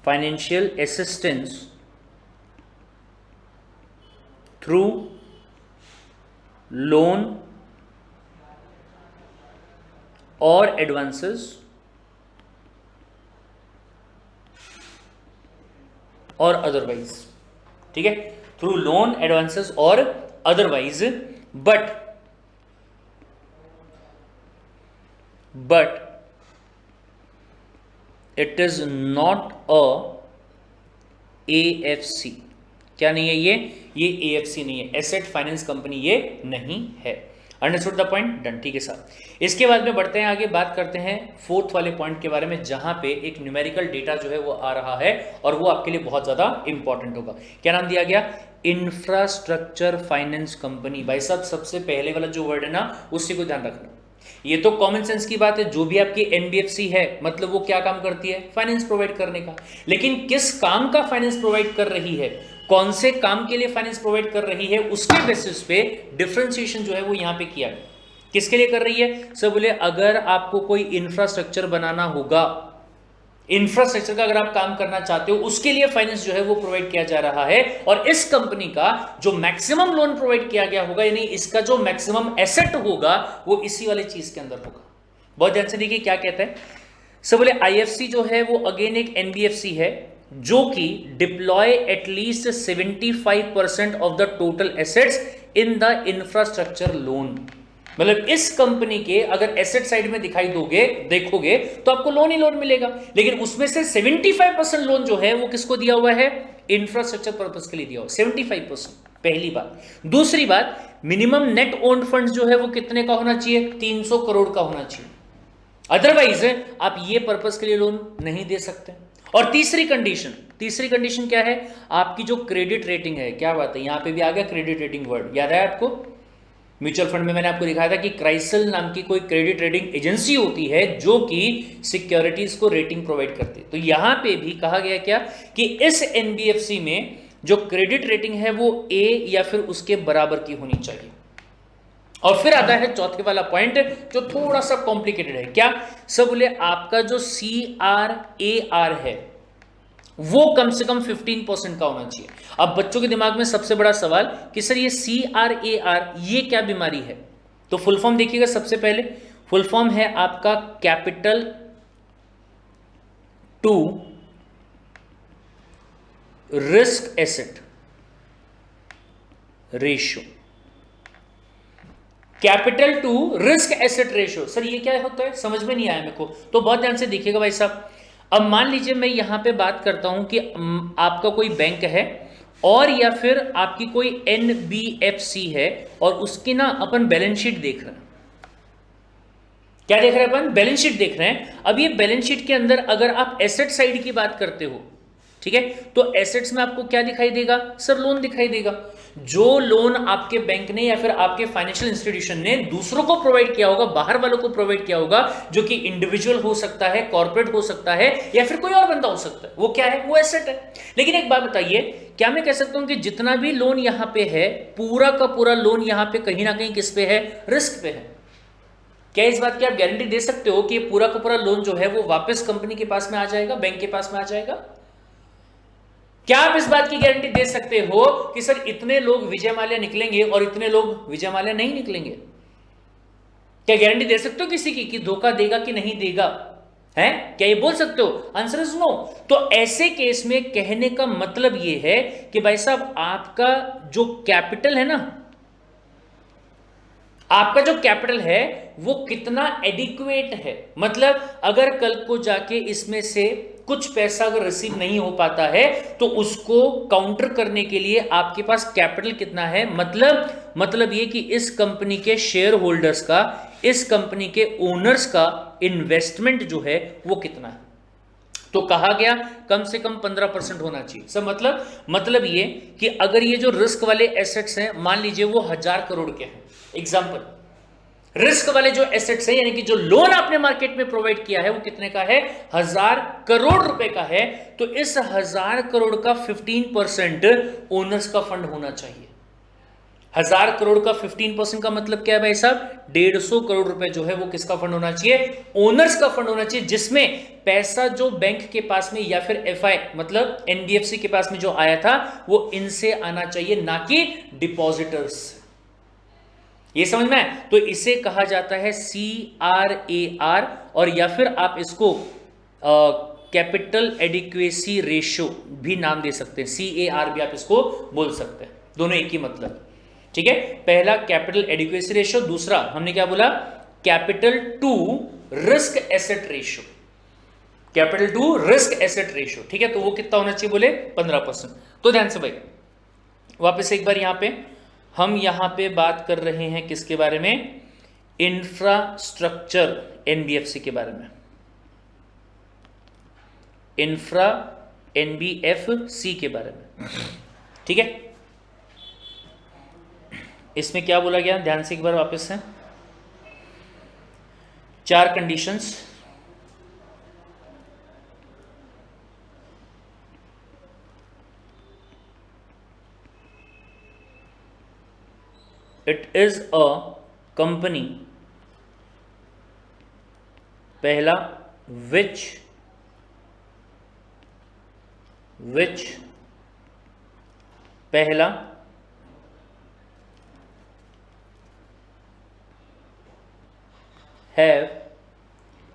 financial assistance through loan और एडवांसेस और अदरवाइज। ठीक है, थ्रू लोन, एडवांसेस और otherwise, but it is not a AFC. क्या नहीं है ये एएफसी नहीं है, एसेट फाइनेंस कंपनी ये नहीं है। Understood the point? डन। ठीक है साहब। इसके बाद में बढ़ते हैं आगे, बात करते हैं फोर्थ वाले पॉइंट के बारे में, जहां पे एक न्यूमेरिकल डेटा जो है वो आ रहा है और वो आपके लिए बहुत ज्यादा इंपॉर्टेंट होगा। क्या नाम दिया गया? Infrastructure finance company. भाई साहब, सबसे पहले वाला जो वर्ड है ना, उसी को ध्यान रखना। ये तो कॉमन सेंस की बात है, जो भी आपकी एनबीएफसी है मतलब वो क्या काम करती है? फाइनेंस प्रोवाइड करने का। लेकिन किस काम का फाइनेंस प्रोवाइड कर रही है, कौन से काम के लिए फाइनेंस प्रोवाइड कर रही है, उसके बेसिस पे डिफरेंशिएशन जो है वो यहां पे किया गया। किसके लिए कर रही है? सब बोले अगर आपको कोई इंफ्रास्ट्रक्चर बनाना होगा, इंफ्रास्ट्रक्चर का अगर आप काम करना चाहते हो, उसके लिए फाइनेंस जो है वो प्रोवाइड किया जा रहा है। और इस कंपनी का जो मैक्सिमम लोन प्रोवाइड किया गया होगा, यानी इसका जो मैक्सिमम एसेट होगा वो इसी वाली चीज के अंदर होगा। बहुत ध्यान से देखिए क्या कहते हैं। सब बोले आईएफसी जो है वो अगेन एक एनबीएफसी है जो कि deploy at least 75% of the total assets in the infrastructure loan. मतलब इस कंपनी के अगर एसेट साइड में दिखाई देखोगे तो आपको लोन ही लोन मिलेगा, लेकिन उसमें से 75% लोन जो है वो किसको दिया हुआ है? इंफ्रास्ट्रक्चर पर्पस के लिए दिया हुआ 75%। पहली बात। दूसरी बात, मिनिमम नेट ओन्ड फंड जो है वो कितने का होना चाहिए? 300 करोड़ का होना चाहिए, अदरवाइज आप ये पर्पस के लिए लोन नहीं दे सकते। और तीसरी कंडीशन क्या है? आपकी जो क्रेडिट रेटिंग है। क्या बात है, यहां पे भी आ गया क्रेडिट रेटिंग वर्ड, याद है आपको? म्यूचुअल फंड में मैंने आपको दिखाया था कि क्राइसिल नाम की कोई क्रेडिट रेटिंग एजेंसी होती है जो कि सिक्योरिटीज को रेटिंग प्रोवाइड करती है। तो यहां पे भी कहा गया क्या कि इस एनबीएफसी में जो क्रेडिट रेटिंग है वो ए या फिर उसके बराबर की होनी चाहिए। और फिर आता है चौथे वाला पॉइंट जो थोड़ा सा कॉम्प्लिकेटेड है। क्या? सब बोले आपका जो CRAR है वो कम से कम 15% का होना चाहिए। अब बच्चों के दिमाग में सबसे बड़ा सवाल कि सर ये CRAR ये क्या बीमारी है? तो फुल फॉर्म देखिएगा। सबसे पहले फुल फॉर्म है आपका capital to risk asset ratio. Capital to risk asset ratio, sir ये क्या होता है? समझ में नहीं आया मेरे को, तो बहुत ध्यान से देखिएगा भाई साहब। अब मान लीजिए मैं यहां पे बात करता हूं कि आपका कोई बैंक है और या फिर आपकी कोई NBFC है और उसकी ना अपन बैलेंस शीट देख रहे हैं। क्या देख रहे हैं अपन? बैलेंस शीट देख रहे हैं। अब ये बैलेंस शीट के अंदर अगर आप एसेट साइड की बात करते हो, ठीक है, तो एसेट्स में आपको क्या दिखाई देगा सर? लोन दिखाई देगा। जो लोन आपके बैंक ने या फिर आपके फाइनेंशियल इंस्टीट्यूशन ने दूसरों को प्रोवाइड किया होगा, बाहर वालों को प्रोवाइड किया होगा, जो कि इंडिविजुअल हो सकता है, कॉर्पोरेट हो सकता है, या फिर कोई और बंदा हो सकता है, वो क्या है? वो एसेट है। लेकिन एक बात बताइए, क्या मैं कह सकता हूं कि जितना भी लोन यहां पे है, पूरा का पूरा लोन यहां पे कहीं ना कहीं किस पे है? रिस्क पे है। क्या इस बात की आप गारंटी दे सकते हो कि पूरा का पूरा लोन जो है वो वापस कंपनी के पास में आ जाएगा, बैंक के पास में आ जाएगा? क्या आप इस बात की गारंटी दे सकते हो कि सर इतने लोग विजय माल्या निकलेंगे और इतने लोग विजय माल्या नहीं निकलेंगे? क्या गारंटी दे सकते हो किसी की कि धोखा देगा कि नहीं देगा? है? क्या ये बोल सकते हो? Answer is no. तो ऐसे केस में कहने का मतलब ये है कि भाई साहब आपका जो कैपिटल है ना, आपका जो कैपिटल है वो कितना एडिक्वेट है। मतलब अगर कल को जाके इसमें से कुछ पैसा अगर रिसीव नहीं हो पाता है तो उसको काउंटर करने के लिए आपके पास कैपिटल कितना है। मतलब ये कि इस कंपनी के शेयर होल्डर्स का, इस कंपनी के ओनर्स का इन्वेस्टमेंट जो है वो कितना है। तो कहा गया कम से कम 15% होना चाहिए। सब मतलब ये कि अगर ये जो रिस्क वाले एसेट्स हैं, मान लीजिए वो 1000 करोड़ के हैं, एग्जाम्पल, रिस्क वाले जो एसेट्स हैं यानी कि जो लोन आपने मार्केट में प्रोवाइड किया है वो कितने का है? 1000 करोड़ रुपए का है। तो इस 1000 करोड़ का 15% ओनर्स का फंड होना चाहिए। 1000 करोड़ का 15% का मतलब क्या है भाई साहब? 150 करोड़ रुपए जो है वो किसका फंड होना चाहिए? ओनर्स का फंड होना चाहिए, जिसमें पैसा जो बैंक के पास में या फिर FI मतलब NBFC के पास में जो आया था वो इनसे आना चाहिए, ना कि डिपॉजिटर्स। ये समझ में आया? तो इसे कहा जाता है CRAR, और या फिर आप इसको कैपिटल एडिक्वेसी रेशियो भी नाम दे सकते हैं, CAR भी आप इसको बोल सकते हैं, दोनों एक ही मतलब। ठीक है, पहला कैपिटल एडिक्वेसी रेशियो, दूसरा हमने क्या बोला? Capital to risk asset ratio, capital to risk asset ratio. ठीक है, तो वो कितना होना चाहिए बोले? 15%। तो ध्यान से भाई वापस एक बार यहां पे हम यहां पे बात कर रहे हैं किसके बारे में? इंफ्रास्ट्रक्चर NBFC के बारे में, इंफ्रा NBFC के बारे में। ठीक है, इसमें क्या बोला गया? ध्यान से एक बार वापस से 4 conditions. It is a company, पहला, विच पहला have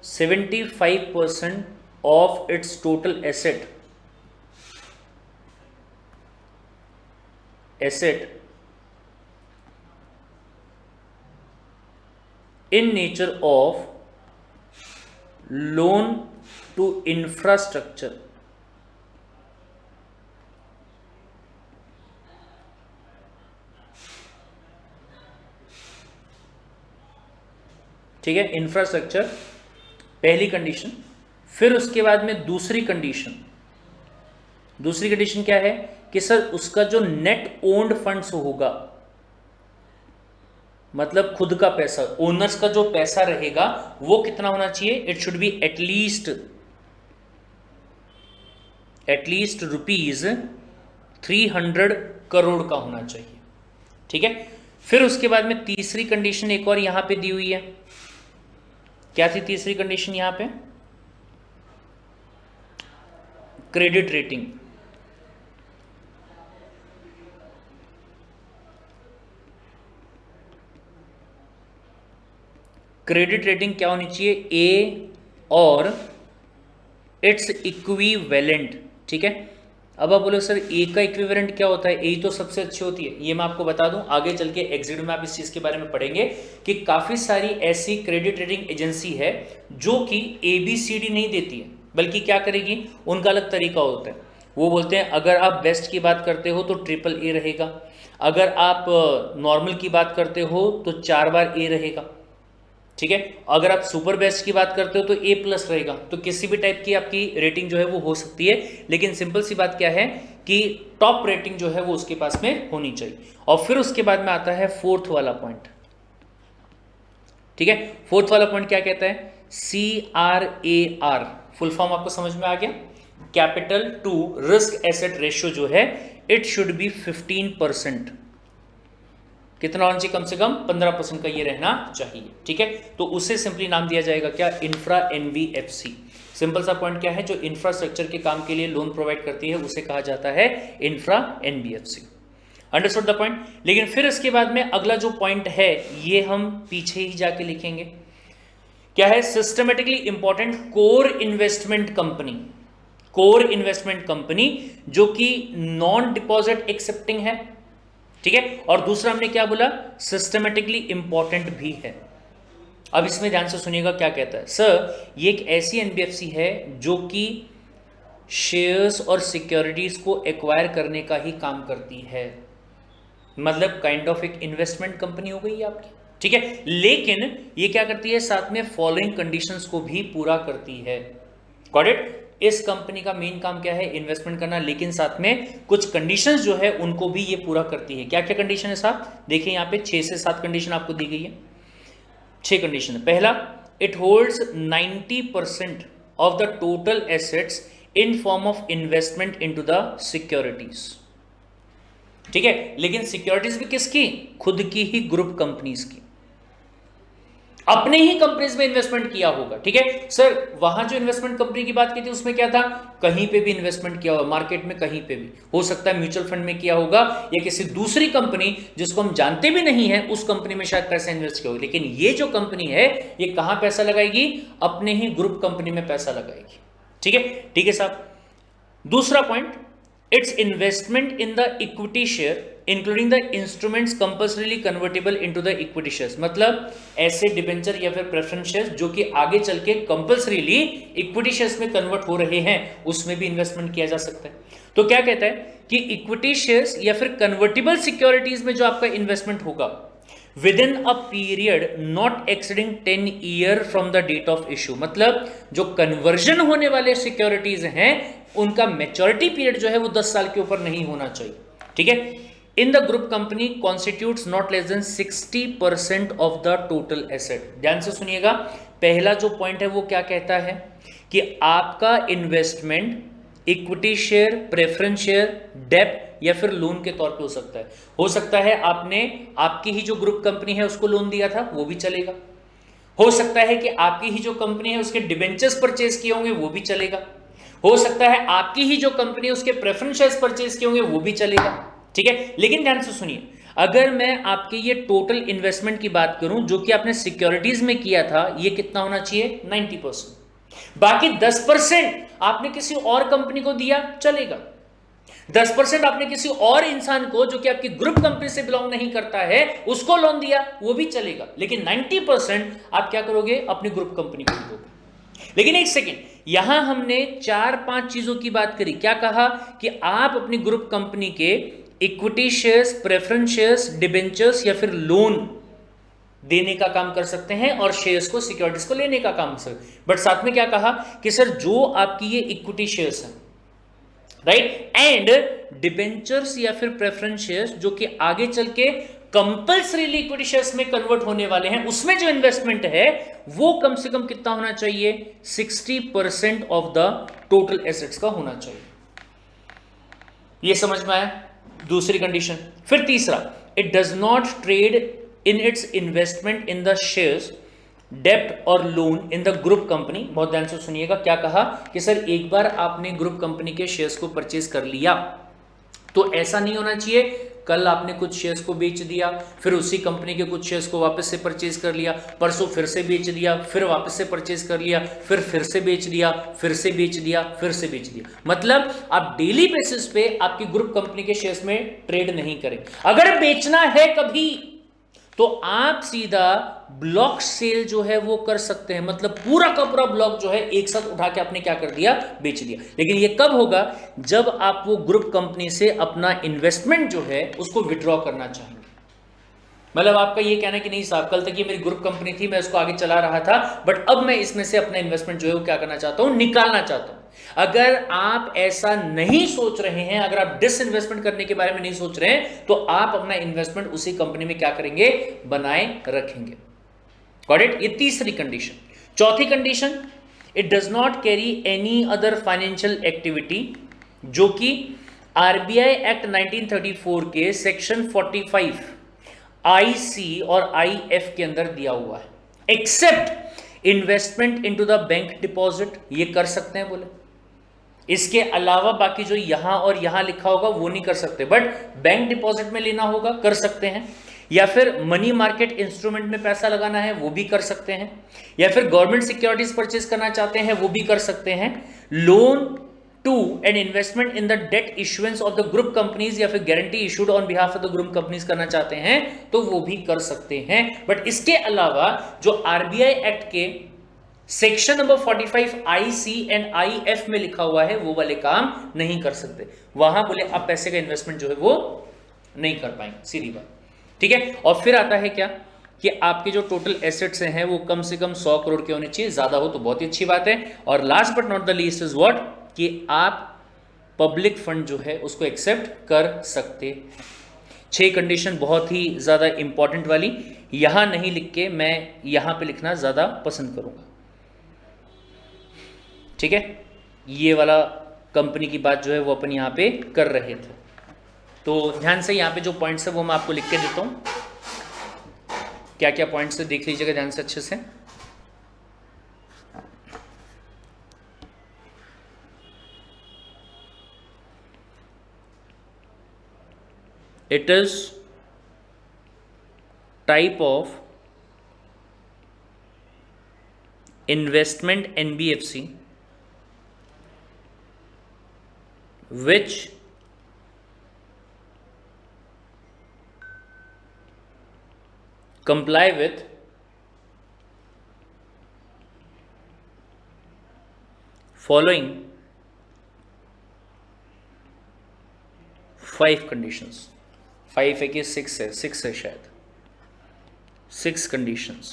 75% of its total asset in nature of loan to infrastructure। ठीक है, इंफ्रास्ट्रक्चर पहली कंडीशन। फिर उसके बाद में दूसरी कंडीशन क्या है कि सर उसका जो नेट ओन्ड फंड्स होगा, मतलब खुद का पैसा, ओनर्स का जो पैसा रहेगा वो कितना होना चाहिए? It should be at least rupees 300 crore का होना चाहिए। ठीक है, फिर उसके बाद में तीसरी कंडीशन एक और यहां पे दी हुई है। क्या थी तीसरी कंडीशन यहां पे? Credit rating. क्रेडिट रेटिंग क्या होनी चाहिए? A और इट्स इक्विवेलेंट। ठीक है, अब आप बोलो सर ए का इक्विवेलेंट क्या होता है? ए तो सबसे अच्छी होती है। ये मैं आपको बता दूं, आगे चल के एग्जिट में आप इस चीज के बारे में पढ़ेंगे कि काफी सारी ऐसी क्रेडिट रेटिंग एजेंसी है जो कि ABCD नहीं देती है। बल्कि क्या करेगी, उनका अलग तरीका होता है। वो बोलते हैं अगर आप बेस्ट की बात करते हो तो ट्रिपल ए रहेगा, अगर आप नॉर्मल की बात करते हो तो 4 बार ए रहेगा, ठीक है। अगर आप सुपर बेस्ट की बात करते हो तो ए प्लस रहेगा। तो किसी भी टाइप की आपकी रेटिंग जो है वो हो सकती है, लेकिन सिंपल सी बात क्या है कि टॉप रेटिंग जो है वो उसके पास में होनी चाहिए। और फिर उसके बाद में आता है फोर्थ वाला पॉइंट, ठीक है। फोर्थ वाला पॉइंट क्या कहता है, CRAR, फुल फॉर्म आपको समझ में आ गया, capital to risk asset ratio जो है इट शुड बी 15%। कितना होना चाहिए, कम से कम 15% का ये रहना चाहिए, ठीक है। तो उसे सिंपली नाम दिया जाएगा क्या, इंफ्रा NBFC। सिंपल सा पॉइंट क्या है, जो इंफ्रास्ट्रक्चर के काम के लिए लोन प्रोवाइड करती है उसे कहा जाता है infra NBFC। Understood the point. लेकिन फिर इसके बाद में अगला जो पॉइंट है ये हम पीछे ही जाके लिखेंगे, क्या है, systematically important core investment company. Core investment company जो कि नॉन डिपॉजिट एक्सेप्टिंग है, ठीक है। और दूसरा हमने क्या बोला, सिस्टमेटिकली इंपॉर्टेंट भी है। अब इसमें ध्यान से सुनिएगा क्या कहता है, सर ये एक ऐसी NBFC है जो कि शेयर्स और सिक्योरिटीज को एक्वायर करने का ही काम करती है, मतलब काइंड ऑफ एक इन्वेस्टमेंट कंपनी हो गई आपकी, ठीक है। लेकिन ये क्या करती है, साथ में फॉलोइंग कंडीशंस को भी पूरा करती है। Got it. इस कंपनी का मेन काम क्या है, इन्वेस्टमेंट करना, लेकिन साथ में कुछ कंडीशंस जो है उनको भी ये पूरा करती है। क्या क्या कंडीशन है साहब, देखिए यहाँ पे 6 से 7 कंडीशन आपको दी गई है। 6 कंडीशन है। पहला, it holds 90% of the total assets in form of investment into the securities, ठीक है। लेकिन सिक्योरिटीज भी किसकी, खुद की ही ग्रुप कंपनीज की, अपने ही कंपनीज में इन्वेस्टमेंट किया होगा, ठीक है। सर वहां जो इन्वेस्टमेंट कंपनी की बात की थी उसमें क्या था, कहीं पे भी इन्वेस्टमेंट किया होगा, मार्केट में कहीं पे भी हो सकता है, म्यूचुअल फंड में किया होगा या किसी दूसरी कंपनी जिसको हम जानते भी नहीं है उस कंपनी में शायद पैसा इन्वेस्ट किया होगा। लेकिन ये जो कंपनी है ये कहां पैसा लगाएगी, अपने ही ग्रुप कंपनी में पैसा लगाएगी, ठीक है। ठीक है साहब। दूसरा point, it's investment in the equity share including the instruments compulsorily convertible into the equity shares, मतलब ऐसे डिबेंचर या फिर प्रेफरेंस शेयर्स जो कि आगे चल के कंपल्सरीली इक्विटी शेयर्स में कन्वर्ट हो रहे हैं, उसमें भी इन्वेस्टमेंट किया जा सकता है। तो क्या कहता है कि इक्विटी शेयर्स या फिर कन्वर्टेबल सिक्योरिटीज में जो आपका इन्वेस्टमेंट होगा within a period not exceeding 10 year from the date of issue, मतलब जो कन्वर्जन होने वाले सिक्योरिटीज हैं उनका मैच्योरिटी पीरियड जो है वो 10 साल के ऊपर नहीं होना चाहिए, ठीक है। In the group company constitutes not less than 60% of the total asset. ध्यान से सुनिएगा, पहला जो पॉइंट है वो क्या कहता है कि आपका investment equity share, preference share, डेब्ट या फिर लोन के तौर पे हो सकता है। हो सकता है आपने आपकी ही जो ग्रुप कंपनी है उसको लोन दिया था, वो भी चलेगा। हो सकता है कि आपकी ही जो कंपनी है उसके डिबेंचर्स परचेज किए होंगे, वो भी चलेगा। हो सकता है आपकी ही जो कंपनी है उसके प्रेफरेंस शेयर्स परचेज किए होंगे, वो भी चलेगा, ठीक है। लेकिन ध्यान से सुनिए, अगर मैं आपके ये टोटल इन्वेस्टमेंट की बात करूं जो कि आपने सिक्योरिटीज में किया था, ये कितना होना चाहिए, 90%। बाकी 10% आपने किसी और कंपनी को दिया, चलेगा। 10% आपने किसी और इंसान को जो कि आपकी ग्रुप कंपनी से बिलोंग नहीं करता है उसको लोन दिया, वो भी चलेगा। लेकिन 90% आप क्या करोगे, अपनी ग्रुप कंपनी को दोगे। लेकिन एक सेकेंड, यहां हमने 4-5 चीजों की बात करी। क्या कहा कि आप अपनी ग्रुप कंपनी के equity shares, preference shares, debentures या फिर लोन देने का काम कर सकते हैं और शेयर्स को, सिक्योरिटीज को लेने का काम कर सकते हैं। बट साथ में क्या कहा कि सर जो आपकी ये इक्विटी शेयर्स हैं, राइट, एंड डिबेंचर्स या फिर प्रेफरेंस शेयर्स जो कि आगे चल के कंपल्सरीली इक्विटी शेयर्स में कन्वर्ट होने वाले हैं, उसमें जो इन्वेस्टमेंट है वो कम से कम कितना होना चाहिए, 60% ऑफ द टोटल एसेट्स का होना चाहिए। ये समझ में आया, दूसरी कंडीशन। फिर तीसरा, it does not trade in its investment in the shares, डेब्ट और loan in the group company. बहुत ध्यान से सुनिएगा, क्या कहा कि सर एक बार आपने ग्रुप कंपनी के शेयर्स को परचेज कर लिया तो ऐसा नहीं होना चाहिए कल आपने कुछ शेयर्स को बेच दिया, फिर उसी कंपनी के कुछ शेयर्स को वापस से परचेज कर लिया, परसों फिर से बेच दिया, फिर वापस से परचेज कर लिया, फिर से बेच दिया, फिर से बेच दिया, फिर से बेच दिया। मतलब आप डेली बेसिस पे आपकी ग्रुप कंपनी के शेयर्स में ट्रेड नहीं करें। अगर बेचना है कभी तो आप सीधा ब्लॉक सेल जो है वो कर सकते हैं, मतलब पूरा का पूरा ब्लॉक जो है एक साथ उठा के आपने क्या कर दिया, बेच दिया। लेकिन ये कब होगा, जब आप वो ग्रुप कंपनी से अपना इन्वेस्टमेंट जो है उसको विड्रॉ करना चाहेंगे। मतलब आपका ये कहना है कि नहीं साहब, कल तक ये मेरी ग्रुप कंपनी थी, मैं उसको आगे चला रहा था, बट अब मैं इसमें से अपना इन्वेस्टमेंट जो है वो क्या करना चाहता हूं, निकालना चाहता हूं। अगर आप ऐसा नहीं सोच रहे हैं, अगर आप डिसइन्वेस्टमेंट करने के बारे में नहीं सोच रहे हैं, तो आप अपना इन्वेस्टमेंट उसी कंपनी में क्या करेंगे, बनाए रखेंगे। Got it? ये तीसरी कंडीशन। चौथी condition, it does not carry any other financial activity, जो कि आरबीआई एक्ट 1934 के सेक्शन 45 IC और IF के अंदर दिया हुआ है, except investment into the bank deposit, ये कर सकते हैं बोले। इसके अलावा बाकी जो यहां और यहां लिखा होगा वो नहीं कर सकते, बट बैंक डिपॉजिट में लेना होगा कर सकते हैं, या फिर मनी मार्केट इंस्ट्रूमेंट में पैसा लगाना है वो भी कर सकते हैं, या फिर गवर्नमेंट सिक्योरिटीज परचेज करना चाहते हैं वो भी कर सकते हैं, loan to an investment in the debt issuance of the group companies, या फिर guarantee issued on behalf of the group companies करना चाहते हैं तो वो भी कर सकते हैं। बट इसके अलावा जो आरबीआई एक्ट के section number 45 IC and IF में लिखा हुआ है वो वाले काम नहीं कर सकते। वहां बोले आप पैसे का इन्वेस्टमेंट जो है वो नहीं कर पाएंगे, सीधी बात। ठीक है, और फिर आता है क्या कि आपके जो टोटल एसेट्स हैं वो कम से कम 100 करोड़ के होने चाहिए, ज्यादा हो तो बहुत ही अच्छी बात है। और last but not the least is what, कि आप पब्लिक फंड जो है उसको एक्सेप्ट कर सकते हैं। 6 कंडीशन बहुत ही ज्यादा इंपॉर्टेंट वाली, यहां नहीं लिख के मैं यहां पे लिखना ज्यादा पसंद करूंगा। ठीक है, ये वाला कंपनी की बात जो है वो अपन यहां पे कर रहे थे, तो ध्यान से यहाँ पे जो पॉइंट्स है वो मैं आपको लिख के देता हूँ, क्या क्या पॉइंट्स है देख लीजिएगा ध्यान से अच्छे से। It is type of investment NBFC which comply with following 5 conditions। 5 है कि 6 है, 6 है शायद, 6 conditions।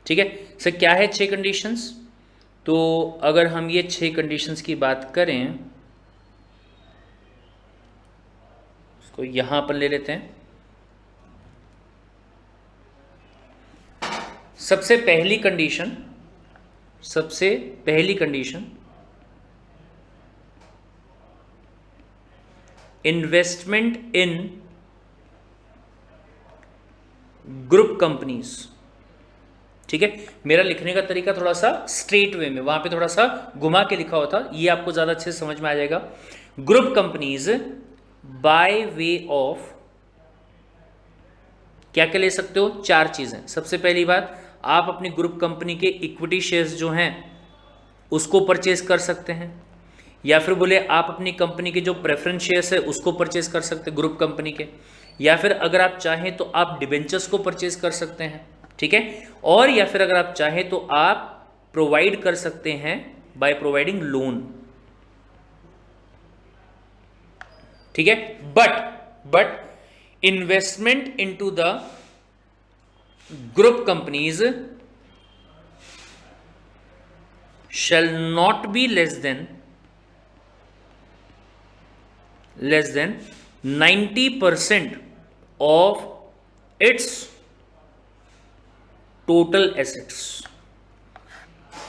ठीक है सर, क्या है 6 कंडीशंस? तो अगर हम ये 6 कंडीशंस की बात करें, उसको यहां पर ले लेते हैं। सबसे पहली condition, investment in group companies. ठीक है, मेरा लिखने का तरीका थोड़ा सा स्ट्रेट वे में, वहां पे थोड़ा सा घुमा के लिखा हुआ था, ये आपको ज्यादा अच्छे से समझ में आ जाएगा। Group companies by way of, क्या क्या ले सकते हो, 4 चीजें। सबसे पहली बात, आप अपनी ग्रुप कंपनी के इक्विटी शेयर्स जो हैं उसको परचेज कर सकते हैं, या फिर बोले आप अपनी कंपनी के जो प्रेफरेंस शेयर्स है उसको परचेज कर सकते हैं ग्रुप कंपनी के, या फिर अगर आप चाहें तो आप डिबेंचर्स को परचेज कर सकते हैं। ठीक है, और या फिर अगर आप चाहें तो आप प्रोवाइड कर सकते हैं बाय प्रोवाइडिंग लोन। ठीक है, but investment into the group companies shall not be less than 90% of its total assets.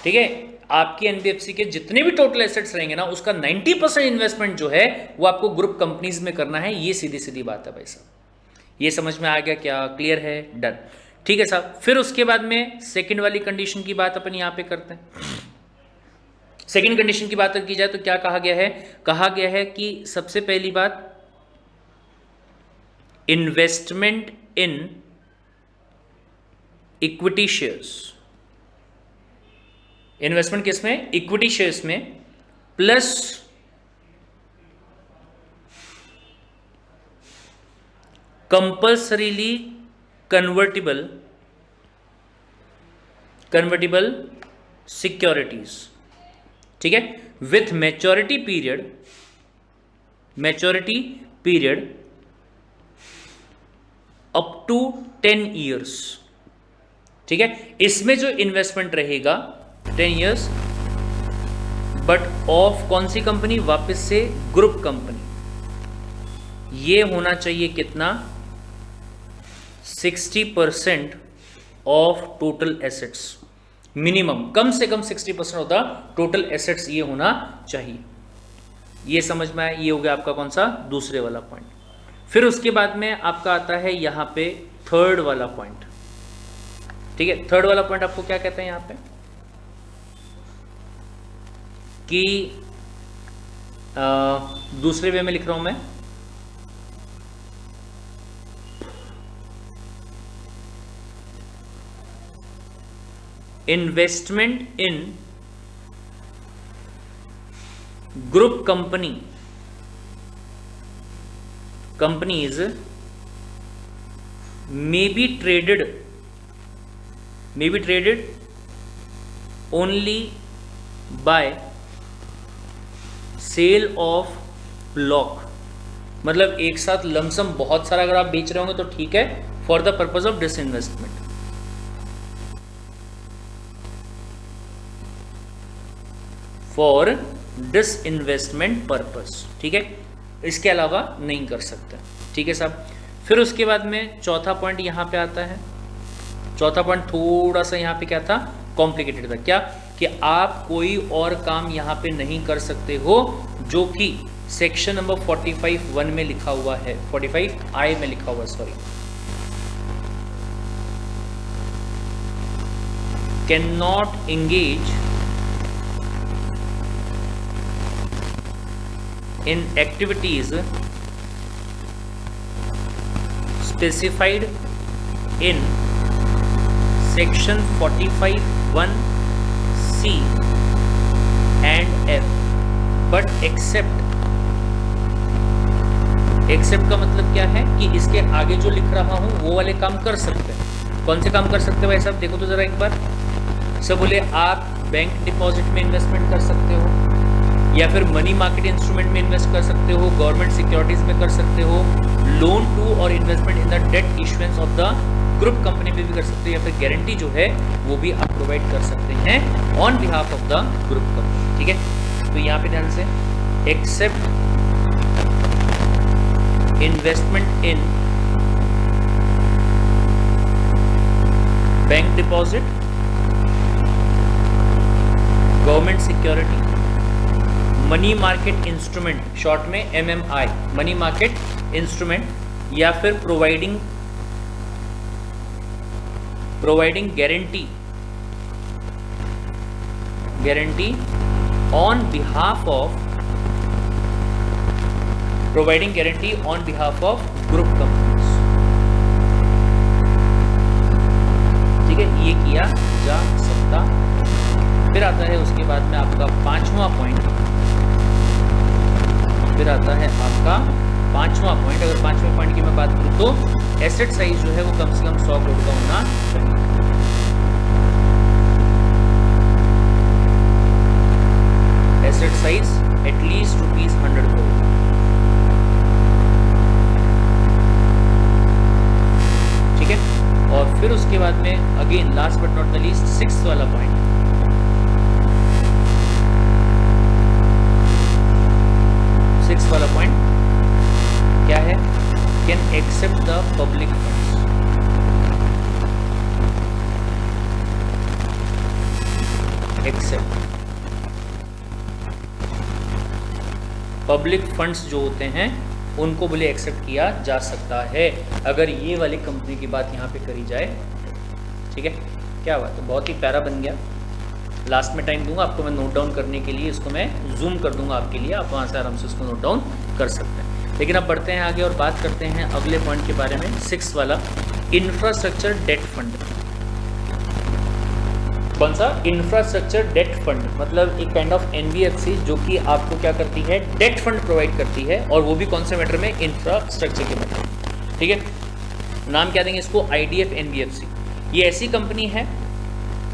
ठीक है, आपकी एनबीएफसी के जितने भी टोटल एसेट्स रहेंगे ना, उसका 90% इन्वेस्टमेंट जो है वो आपको ग्रुप कंपनीज में करना है। ये सीधी सीधी बात है भाई साहब, ये समझ में आ गया क्या? क्लियर है? डन। ठीक है साहब, फिर उसके बाद में सेकंड वाली कंडीशन की बात अपन यहां पे करते हैं। सेकंड कंडीशन की बात की जाए तो क्या कहा गया है? कहा गया है कि सबसे पहली बात, investment in equity shares. Investment किसमें? इक्विटी शेयर्स में, प्लस कंपल्सरीली कन्वर्टिबल सिक्योरिटीज, ठीक है, with maturity period up to 10 years, ठीक है। इसमें जो इन्वेस्टमेंट रहेगा 10 ईयर्स, बट ऑफ कौन सी कंपनी, वापस से ग्रुप कंपनी। ये होना चाहिए कितना, 60% ऑफ टोटल एसेट्स, मिनिमम, कम से कम 60% ऑफ द टोटल एसेट्स ये होना चाहिए। ये समझ में आया, ये हो गया आपका कौन सा, दूसरे वाला पॉइंट। फिर उसके बाद में आपका आता है यहां पे थर्ड वाला पॉइंट, ठीक है। थर्ड वाला पॉइंट आपको क्या कहते हैं यहां पे, कि दूसरे वे में लिख रहा हूं मैं, investment in group companies may be traded only by sale of block. मतलब एक साथ लमसम बहुत सारा अगर आप बेच रहे होंगे तो ठीक है, for the purpose of disinvestment. For disinvestment purpose, ठीक है, इसके अलावा नहीं कर सकते, ठीक है साहब। फिर उसके बाद में चौथा पॉइंट यहां पे आता है। चौथा पॉइंट थोड़ा सा यहां पे क्या था, कॉम्प्लिकेटेड था। क्या कि आप कोई और काम यहां पे नहीं कर सकते हो जो कि सेक्शन नंबर 45(1) में लिखा हुआ है, 45(I) में लिखा हुआ है, sorry, can not engage in activities specified in section 45(1)(C) and F, but except का मतलब क्या है कि इसके आगे जो लिख रहा हूं वो वाले काम कर सकते हैं। कौन से काम कर सकते हैं भाई साहब, देखो तो जरा एक बार। सब बोले आप बैंक डिपॉजिट में इन्वेस्टमेंट कर सकते हो, या फिर मनी मार्केट इंस्ट्रूमेंट में इन्वेस्ट कर सकते हो, गवर्नमेंट सिक्योरिटीज में कर सकते हो, लोन टू और investment in the debt issuance of the group company में भी कर सकते हो, या फिर गारंटी जो है वो भी आप प्रोवाइड कर सकते हैं on behalf of the group company, ठीक है। तो यहाँ पे ध्यान से, except investment in bank deposit, government security, money market instrument, short में MMI, मनी मार्केट इंस्ट्रूमेंट, या फिर providing guarantee on behalf of group companies, ठीक है, ये किया जा सकता। फिर आता है उसके बाद में आपका पांचवा पॉइंट, अगर पांचवें पॉइंट की मैं बात करूं तो एसेट साइज जो है वो कम से कम 100 करोड़ का होना चाहिए। एसेट साइज एटलीस्ट ₹100 करोड़, ठीक है। और फिर उसके बाद में again last but not the least, sixth वाला पॉइंट, क्या है, can accept the public funds, public funds जो होते हैं उनको बोले एक्सेप्ट किया जा सकता है, अगर ये वाली कंपनी की बात यहाँ पे करी जाए, ठीक है। क्या बात है, बहुत ही प्यारा बन गया। लास्ट में टाइम दूंगा आपको मैं नोट डाउन करने के लिए, इसको मैं जूम कर दूंगा आपके लिए, आप वहाँ से आराम से इसको नोट डाउन कर सकते हैं। लेकिन अब बढ़ते हैं आगे और बात करते हैं अगले पॉइंट के बारे में, 6 वाला, इंफ्रास्ट्रक्चर डेट फंड। कौन सा, इंफ्रास्ट्रक्चर डेट फंड, मतलब एक काइंड ऑफ NBFC जो कि आपको क्या करती है, डेट फंड प्रोवाइड करती है, और वो भी कौन से मैटर में, इंफ्रास्ट्रक्चर के मैटर, ठीक है। नाम क्या देंगे इसको, IDF NBFC। ये ऐसी कंपनी है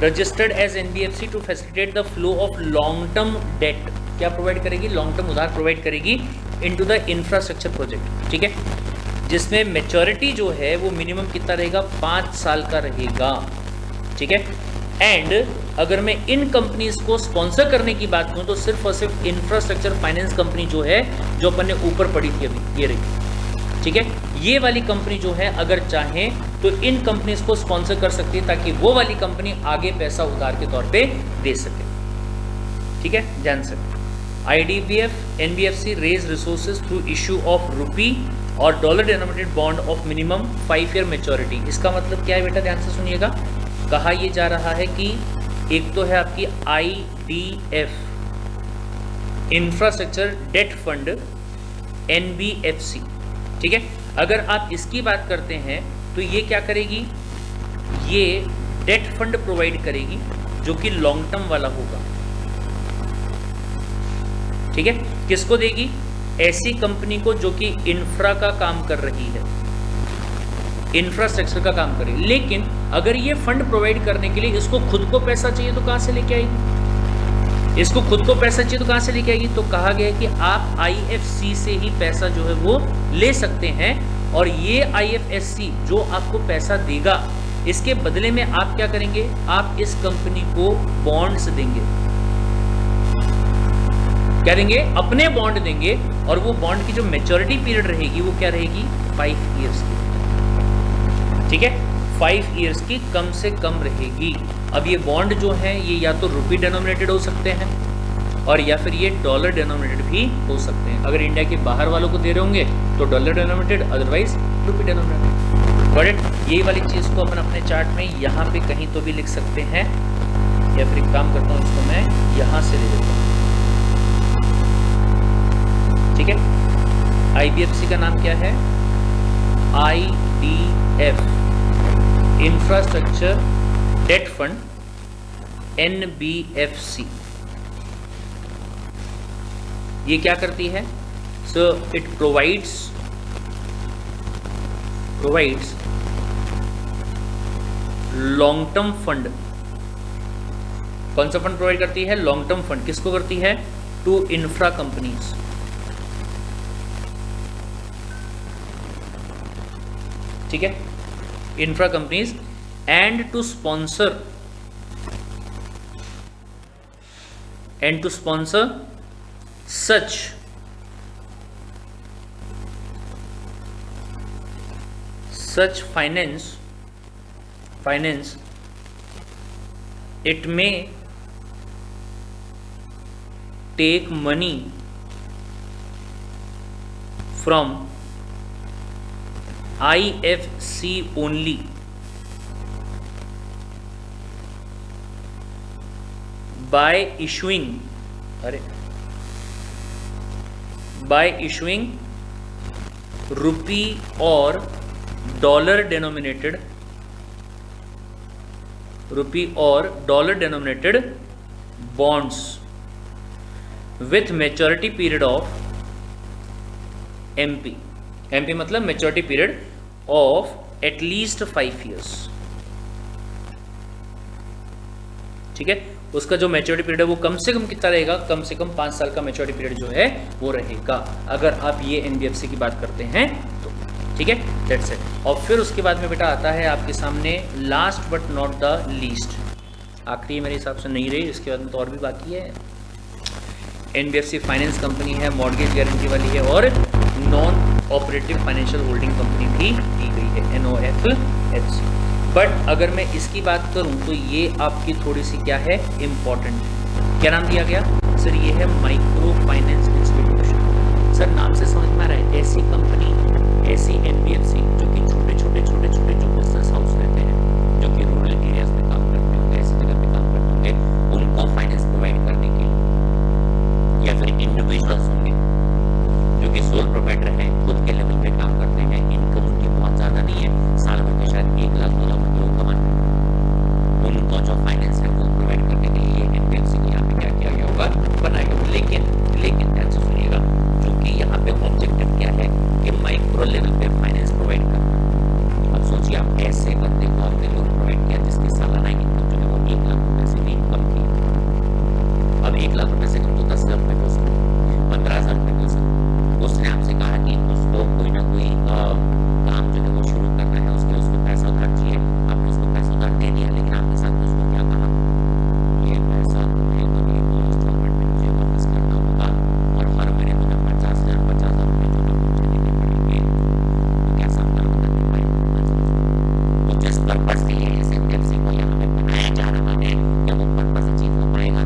registered as NBFC to facilitate the flow of long term debt. क्या प्रोवाइड करेगी, लॉन्ग टर्म उधार प्रोवाइड करेगी इनटू द इंफ्रास्ट्रक्चर प्रोजेक्ट, ठीक है, जिसमें मैच्योरिटी जो है वो मिनिमम कितना रहेगा, 5 साल का रहेगा, ठीक है। एंड अगर मैं इन कंपनीज को स्पॉन्सर करने की बात करूं तो सिर्फ और सिर्फ इंफ्रास्ट्रक्चर फाइनेंस कंपनी जो है, जो अपन ने ऊपर पढ़ी थी अभी, ये रही, ठीक है, ये वाली कंपनी जो है अगर चाहें तो इन कंपनीज को स्पॉन्सर कर सकती है ताकि वो वाली कंपनी आगे पैसा उधार के तौर पे दे सके, ठीक है, ध्यान से। IDBF NBFC raise resources through issue of rupee और dollar denominated bond of minimum 5 year maturity. इसका मतलब क्या है बेटा, ध्यान से सुनिएगा। कहा यह जा रहा है कि एक तो है आपकी IDF infrastructure debt fund NBFC, ठीक है। अगर आप इसकी बात करते हैं तो ये क्या करेगी, ये डेट फंड प्रोवाइड करेगी जो कि लॉन्ग टर्म वाला होगा, ठीक है। किसको देगी, ऐसी कंपनी को जो कि इंफ्रा का काम कर रही है, इंफ्रास्ट्रक्चर का काम करे। लेकिन अगर ये फंड प्रोवाइड करने के लिए इसको खुद को पैसा चाहिए तो कहां से लेके आएगी, इसको खुद को पैसा चाहिए तो कहां से लेके आएगी, तो कहा गया है कि आप IFC से ही पैसा जो है वो ले सकते हैं, और ये IFSC जो आपको पैसा देगा इसके बदले में आप क्या करेंगे, आप इस कंपनी को बॉन्ड्स देंगे, क्या देंगे, अपने बॉन्ड देंगे, और वो बॉन्ड की जो मैच्योरिटी पीरियड रहेगी वो क्या रहेगी, 5 ईयर्स की, ठीक है, 5 ईयर्स की कम से कम रहेगी। अब ये बॉन्ड जो है ये या तो रुपी डिनोमिनेटेड हो सकते हैं और या फिर ये डॉलर डिनोमिनेटेड भी हो सकते हैं। अगर इंडिया के बाहर वालों को दे रहे होंगे तो dollar denominated, otherwise rupee denominated. Got it. यही वाली चीज़ को अपन अपने चार्ट में यहाँ पे कहीं तो भी लिख सकते हैं, या फिर एक काम करता हूँ, इसको मैं यहाँ से ले लेता हूँ, ठीक है। IBFC का नाम क्या है, IDF infrastructure debt fund NBFC। ये क्या करती है, so it provides long term fund. कौन सा फंड प्रोवाइड करती है, लॉन्ग टर्म फंड। किसको करती है, टू इंफ्रा कंपनीज, ठीक है, infra companies, and to sponsor such finance it may take money from IFC only by issuing rupee or dollar denominated bonds with maturity period of MP मतलब maturity period of at least 5 years, ठीक है। उसका जो maturity period है वो कम से कम कितना रहेगा, कम से कम 5 साल का मेच्योरिटी पीरियड जो है वो रहेगा, अगर आप ये NBFC की बात करते हैं तो, ठीक है, दैट्स इट। और फिर उसके बाद में बेटा आता है आपके सामने last but not the least, आखिरी मेरे हिसाब से नहीं रही, इसके बाद में तो और भी बाकी है। NBFC फाइनेंस कंपनी है, मॉर्गेज गारंटी वाली है, और non operative financial holding company भी दी गई है, NOFHC। बट अगर मैं इसकी बात करूं तो ये आपकी थोड़ी सी क्या है, इम्पॉर्टेंट। क्या नाम दिया गया सर, ये है माइक्रो फाइनेंस इंस्टीट्यूशन। सर नाम से समझ में आ रहा है, ऐसी कंपनी, ऐसी NBFC जो कि छोटे छोटे जो बिजनेस हाउस रहते हैं, जो कि रूरल एरियाज में काम करते होंगे, ऐसी जगह पे काम करते होंगे, उनको फाइनेंस प्रोवाइड करने के लिए, या फिर इंडिविजुअल्स होंगे जो कि सोल प्रोवाइडर हैं, खुद के लेवल पे काम करते हैं, इनकम उनकी बहुत ज़्यादा नहीं है, साल भर में शायद 1 लाख 2 लाख रुपये कमाते हैं, उनको जो फाइनेंस है वो प्रोवाइड करने के लिए NBFC को यहाँ पे क्या किया गया होगा, बनाया गया। लेकिन ध्यान से सुनिएगा, क्योंकि यहाँ पे ऑब्जेक्टिव क्या है कि माइक्रो लेवल पे फाइनेंस प्रोवाइड करना। अब 1,00,000 रुपए से कम तो 10,000 रुपए हो सकते, 15,000 रुपए हो सकते। उसने आपसे कहा कि उसको कोई ना कोई काम जो है वो शुरू करना है, उसके उसको पैसा उधार चाहिए, आपने उसको पैसा उधार दे दिया, लेकिन आपके साथ में उसको क्या कहा, ये पैसा तुम्हें अभी 2 इंस्टॉलमेंट में मुझे वापस करना होगा और हर महीने तुम्हें 50,000 जो है मुझे देने पड़ेंगे। तो क्या सामना करने पाएगा? तो जिस पर्पज के लिए इस एनबीएफसी को यहाँ पे बनाया जा रहा है, क्या वो पर्पज अचीव हो पाएगा?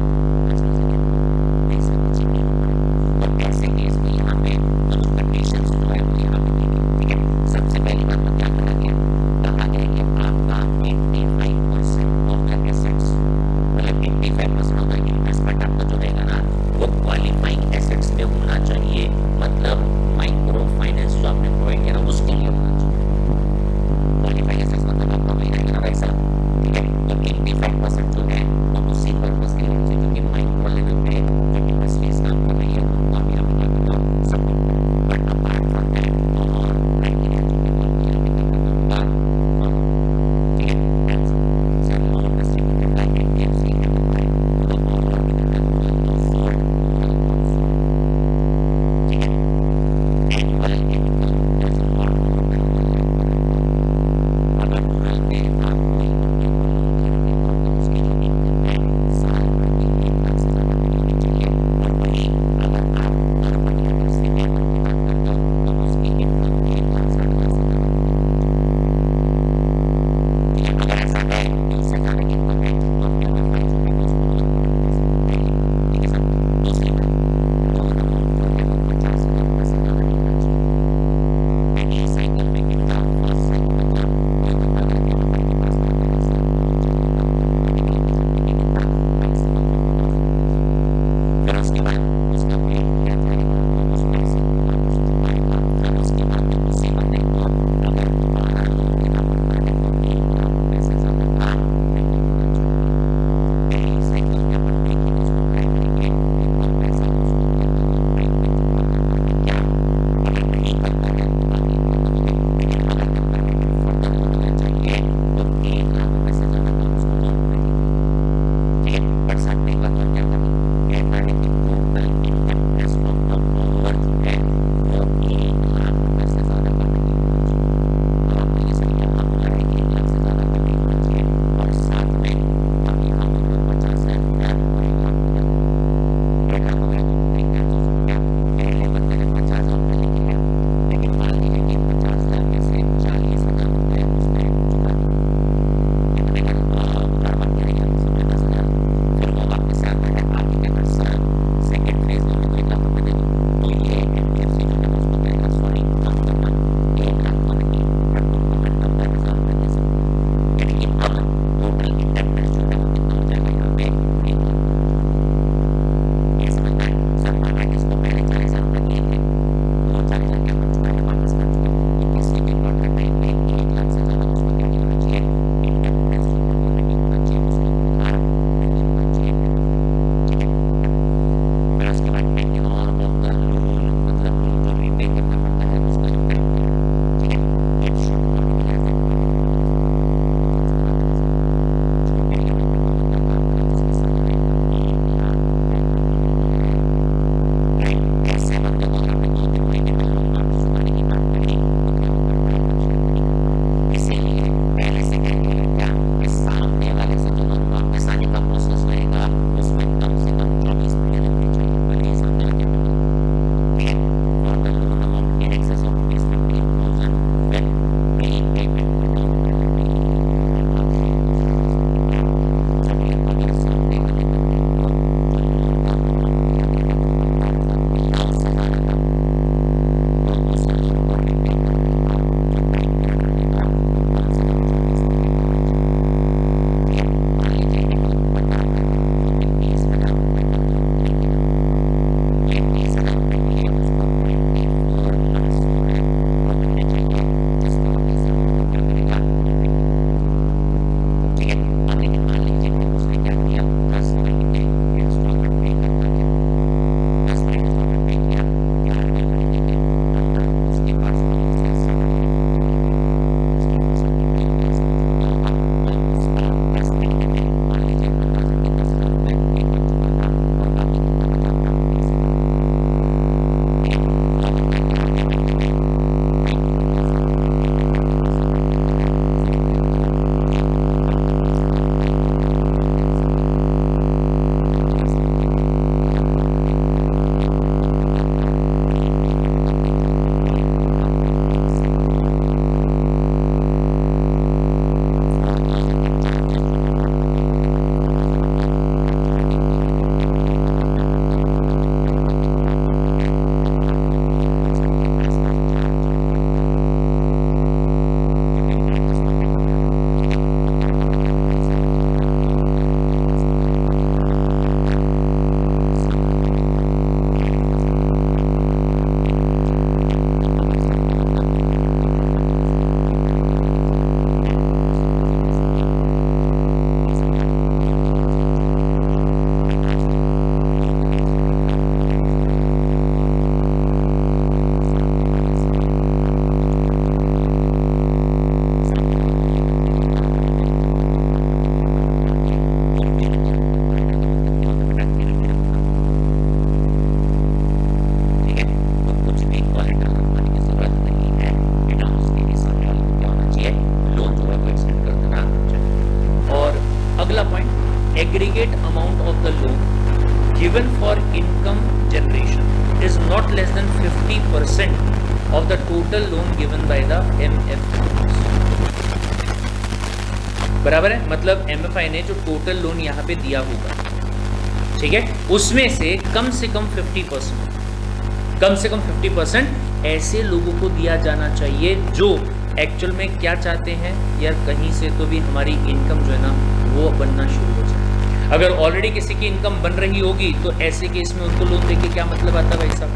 given for income generation is not less than 50% of the total loan given by the MFIs. बराबर है, मतलब MFI ने जो टोटल लोन यहाँ पे दिया होगा, ठीक है, उसमें से कम 50% ऐसे लोगों को दिया जाना चाहिए जो एक्चुअल में क्या चाहते हैं यार, कहीं से तो भी हमारी इनकम जो है ना वो बनना शुरू हो जाए। अगर ऑलरेडी किसी की इनकम बन रही होगी तो ऐसे केस में उनको लोन देके क्या मतलब आता है भाई साहब?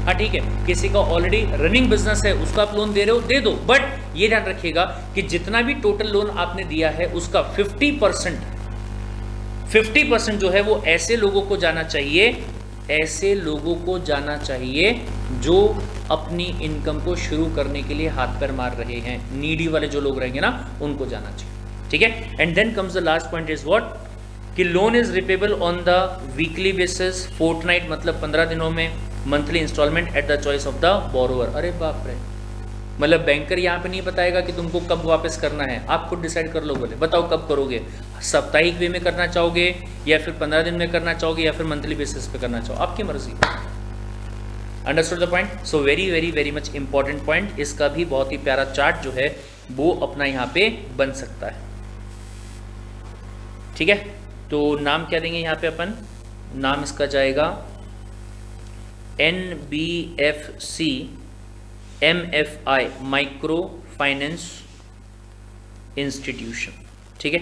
हाँ ठीक है, किसी का ऑलरेडी रनिंग बिजनेस है उसको आप लोन दे रहे हो, दे दो, बट ये ध्यान रखिएगा कि जितना भी टोटल लोन आपने दिया है उसका 50% जो है वो ऐसे लोगों को जाना चाहिए जो अपनी इनकम को शुरू करने के लिए हाथ पैर मार रहे हैं, नीडी वाले जो लोग रहेंगे ना उनको जाना चाहिए, ठीक है। And then comes the last point is what, कि loan is repayable on the weekly basis, fortnight मतलब 15 दिनों में, monthly instalment at the choice of the borrower. अरे बाप रे, मतलब बैंकर यहाँ पे नहीं बताएगा कि तुमको कब वापस करना है, आप खुद डिसाइड कर लो, बोले बताओ कब करोगे, साप्ताहिक वे में करना चाहोगे या फिर 15 दिन में करना चाहोगे या फिर मंथली बेसिस पे करना चाहो, आपकी मर्जी। Understood the point? So very very very much important point, इसका भी बहुत ही प्यारा चार्ट जो है वो अपना यहाँ पे बन सकता है, ठीक है। तो नाम क्या देंगे यहाँ पे अपन, नाम इसका जाएगा NBFC MFI micro finance institution, ठीक है।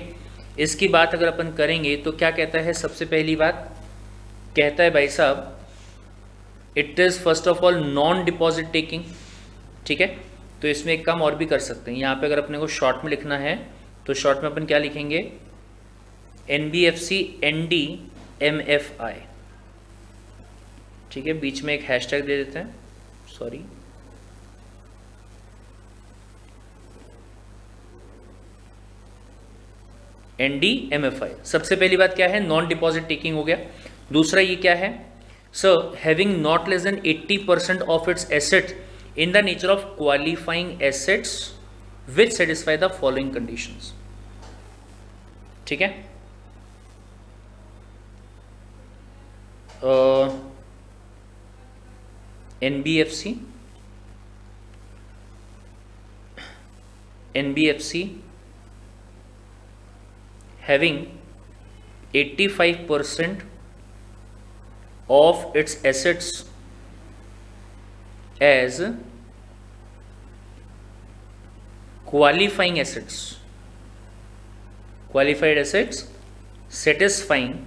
इसकी बात अगर अपन करेंगे तो क्या कहता है, सबसे पहली बात कहता है भाई साहब, it is first of all non deposit taking, ठीक है। तो इसमें एक काम और भी कर सकते हैं, यहाँ पे अगर अपने को शॉर्ट में लिखना है तो शॉर्ट में अपन क्या लिखेंगे, NBFC ND MFI, ठीक है, बीच में एक हैशटैग दे देते हैं, सॉरी, ND-MFI। सबसे पहली बात क्या है, नॉन डिपॉजिट टेकिंग हो गया। दूसरा ये क्या है, sir having not less than 80% of its asset in the nature of qualifying assets which satisfy the following conditions, ठीक है। NBFC having 85% of its assets as qualified assets satisfying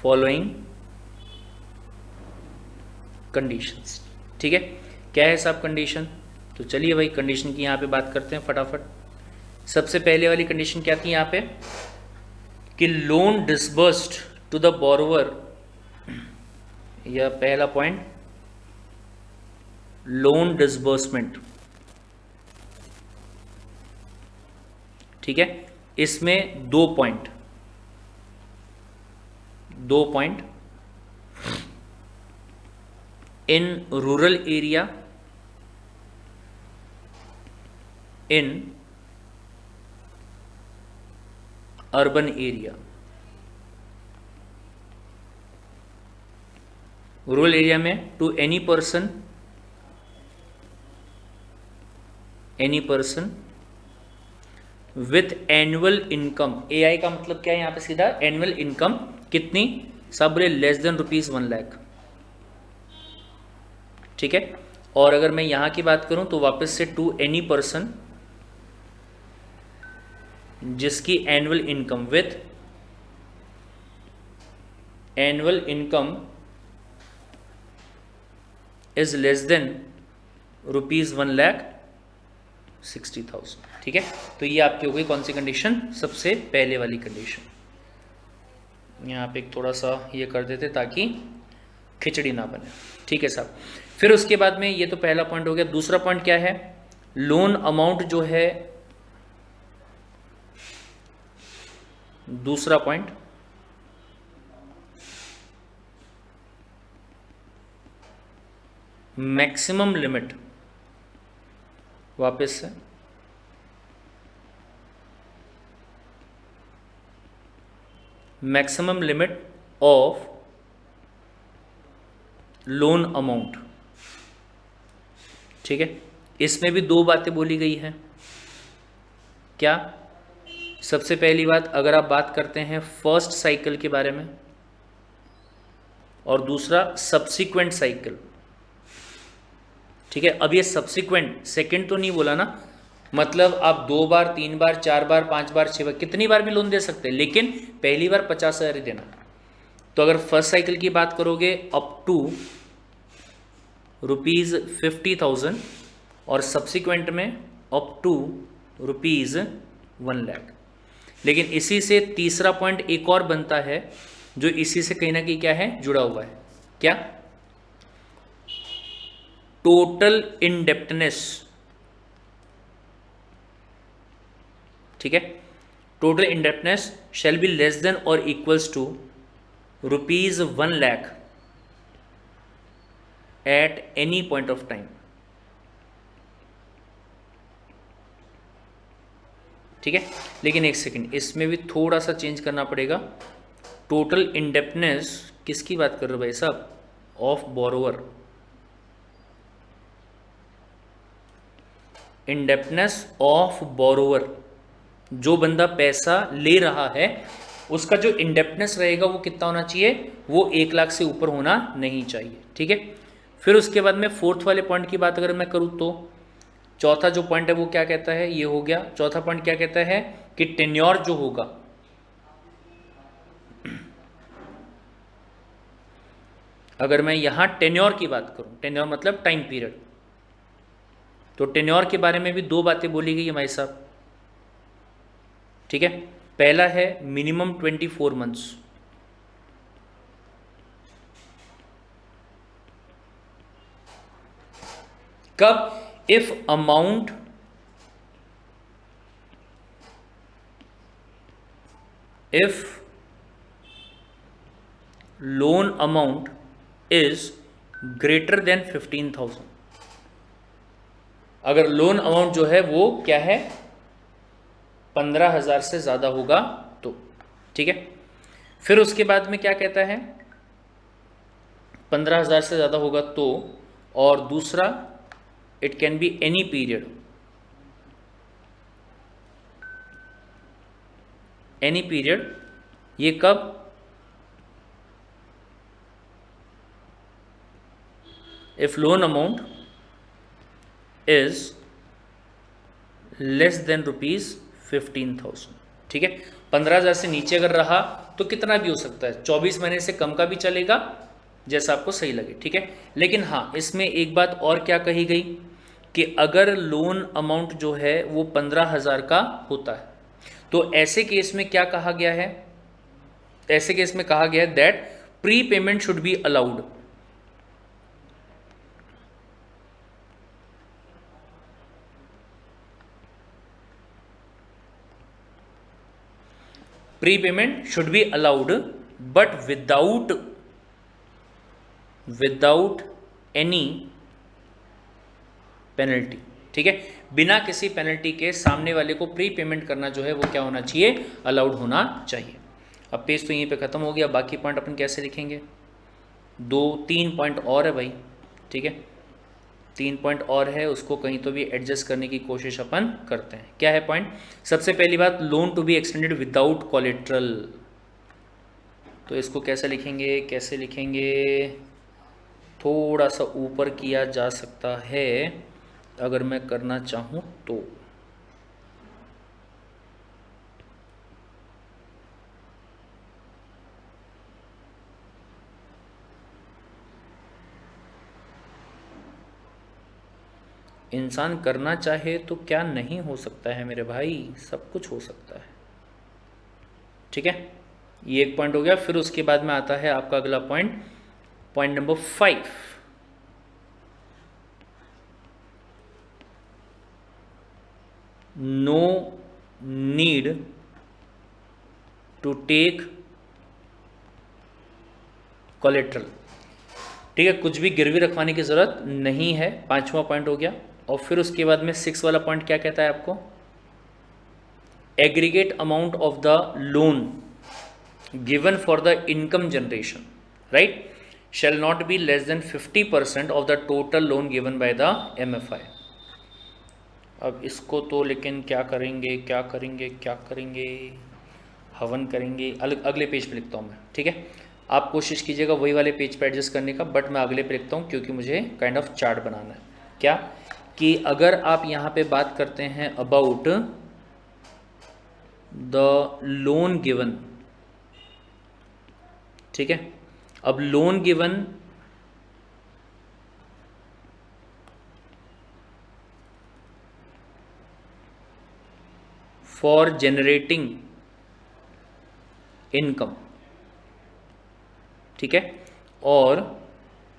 following conditions, ठीक है। क्या है साहब कंडीशन, तो चलिए भाई कंडीशन की यहाँ पे बात करते हैं फटाफट। सबसे पहले वाली कंडीशन क्या थी यहाँ पे, कि loan disbursed to the borrower, या पहला पॉइंट लोन डिसबर्समेंट, ठीक है। इसमें दो point in rural area, in urban area. Rural area में to any person with annual income, AI का मतलब क्या है यहाँ पे सीधा, एनुअल इनकम कितनी, सब बोले लेस देन ₹1 लाख, ठीक है। और अगर मैं यहाँ की बात करूँ तो वापस से टू एनी पर्सन जिसकी annual income with annual income is less than ₹1,60,000, ठीक है। तो ये आपकी हो गई कौन सी कंडीशन, सबसे पहले वाली कंडीशन। यहाँ पे थोड़ा सा ये कर देते ताकि खिचड़ी ना बने, ठीक है साहब। फिर उसके बाद में ये तो पहला पॉइंट हो गया। दूसरा पॉइंट क्या है, लोन अमाउंट जो है, दूसरा पॉइंट मैक्सिमम लिमिट, वापस से maximum limit of loan amount. ठीक है, इसमें भी दो बातें बोली गई हैं। क्या? सबसे पहली बात, अगर आप बात करते हैं फर्स्ट साइकिल के बारे में, और दूसरा सब्सिक्वेंट साइकिल। ठीक है, अब ये सब्सिक्वेंट, सेकंड तो नहीं बोला ना, मतलब आप 2 बार 3 बार 4 बार 5 बार 6 बार कितनी बार भी लोन दे सकते हैं, लेकिन पहली बार 50,000 ही देना। तो अगर फर्स्ट साइकिल की बात करोगे अप टू ₹50,000 और सब्सिक्वेंट में अप टू ₹1,00,000। लेकिन इसी से तीसरा पॉइंट एक और बनता है जो इसी से कहीं ना कहीं क्या है, जुड़ा हुआ है। क्या? Total indebtedness. ठीक है, total indebtedness shall be less than और equals to ₹1,00,000 at any point of time. ठीक है, लेकिन एक सेकेंड, इसमें भी थोड़ा सा चेंज करना पड़ेगा। टोटल इंडेप्टनेस किसकी बात कर रहे हो भाई साहब? Of borrower. Indebtedness of borrower, जो बंदा पैसा ले रहा है उसका जो इंडेप्टनेस रहेगा वो कितना होना चाहिए? वो 1,00,000 से ऊपर होना नहीं चाहिए। ठीक है, फिर उसके बाद में फोर्थ वाले पॉइंट की बात अगर मैं करूँ तो चौथा जो पॉइंट है वो क्या कहता है? ये हो गया। चौथा पॉइंट क्या कहता है कि टेन्योर जो होगा, अगर मैं यहां टेन्योर की बात करूं, टेन्योर मतलब टाइम पीरियड, तो टेन्योर के बारे में भी दो बातें बोली गई है भाई साहब। ठीक है, पहला है मिनिमम 24 मंथ्स। कब? If amount loan amount is greater than 15,000। अगर लोन अमाउंट जो है वो क्या है, 15,000 से ज्यादा होगा तो। ठीक है, फिर उसके बाद में क्या कहता है? 15,000 से ज्यादा होगा तो, और दूसरा it can be any period. Any period, ये कब? If loan amount is less than ₹15,000। ठीक है, 15,000 से नीचे अगर रहा तो कितना भी हो सकता है, 24 महीने से कम का भी चलेगा, जैसा आपको सही लगे। ठीक है, लेकिन हाँ, इसमें एक बात और क्या कही गई कि अगर लोन अमाउंट जो है वो 15,000 का होता है तो ऐसे केस में क्या कहा गया है? ऐसे केस में कहा गया है that pre payment should be allowed. Pre payment should be allowed but without any penalty. ठीक है, बिना किसी पेनल्टी के सामने वाले को प्री पेमेंट करना जो है वो क्या होना चाहिए? अलाउड होना चाहिए। अब पेज तो यहीं पे ख़त्म हो गया। बाकी पॉइंट अपन कैसे लिखेंगे? 2-3 पॉइंट और है भाई। ठीक है, 3 पॉइंट और है, उसको कहीं तो भी एडजस्ट करने की कोशिश अपन करते हैं। क्या है पॉइंट? सबसे पहली बात, loan to be extended without collateral. तो इसको कैसे लिखेंगे? कैसे लिखेंगे? थोड़ा सा ऊपर किया जा सकता है अगर मैं करना चाहूँ तो। इंसान करना चाहे तो क्या नहीं हो सकता है मेरे भाई, सब कुछ हो सकता है। ठीक है, ये एक पॉइंट हो गया। फिर उसके बाद में आता है आपका अगला point, point number 5। No need to take collateral. ठीक है, कुछ भी गिरवी रखवाने की जरूरत नहीं है। 5वां पॉइंट हो गया। और फिर उसके बाद में 6 वाला पॉइंट क्या कहता है आपको? Aggregate amount of the loan given for the income generation, right, shall not be less than 50% of the total loan given by the MFI. अब इसको तो लेकिन क्या करेंगे, हवन करेंगे, अगले पेज पे लिखता हूँ मैं, ठीक है। आप कोशिश कीजिएगा वही वाले पेज पे एडजस्ट करने का, बट मैं अगले पे लिखता हूँ क्योंकि मुझे काइंड ऑफ चार्ट बनाना है। क्या कि अगर आप यहाँ पे बात करते हैं अबाउट द लोन गिवन, ठीक है, अब loan given for generating income, ठीक है, और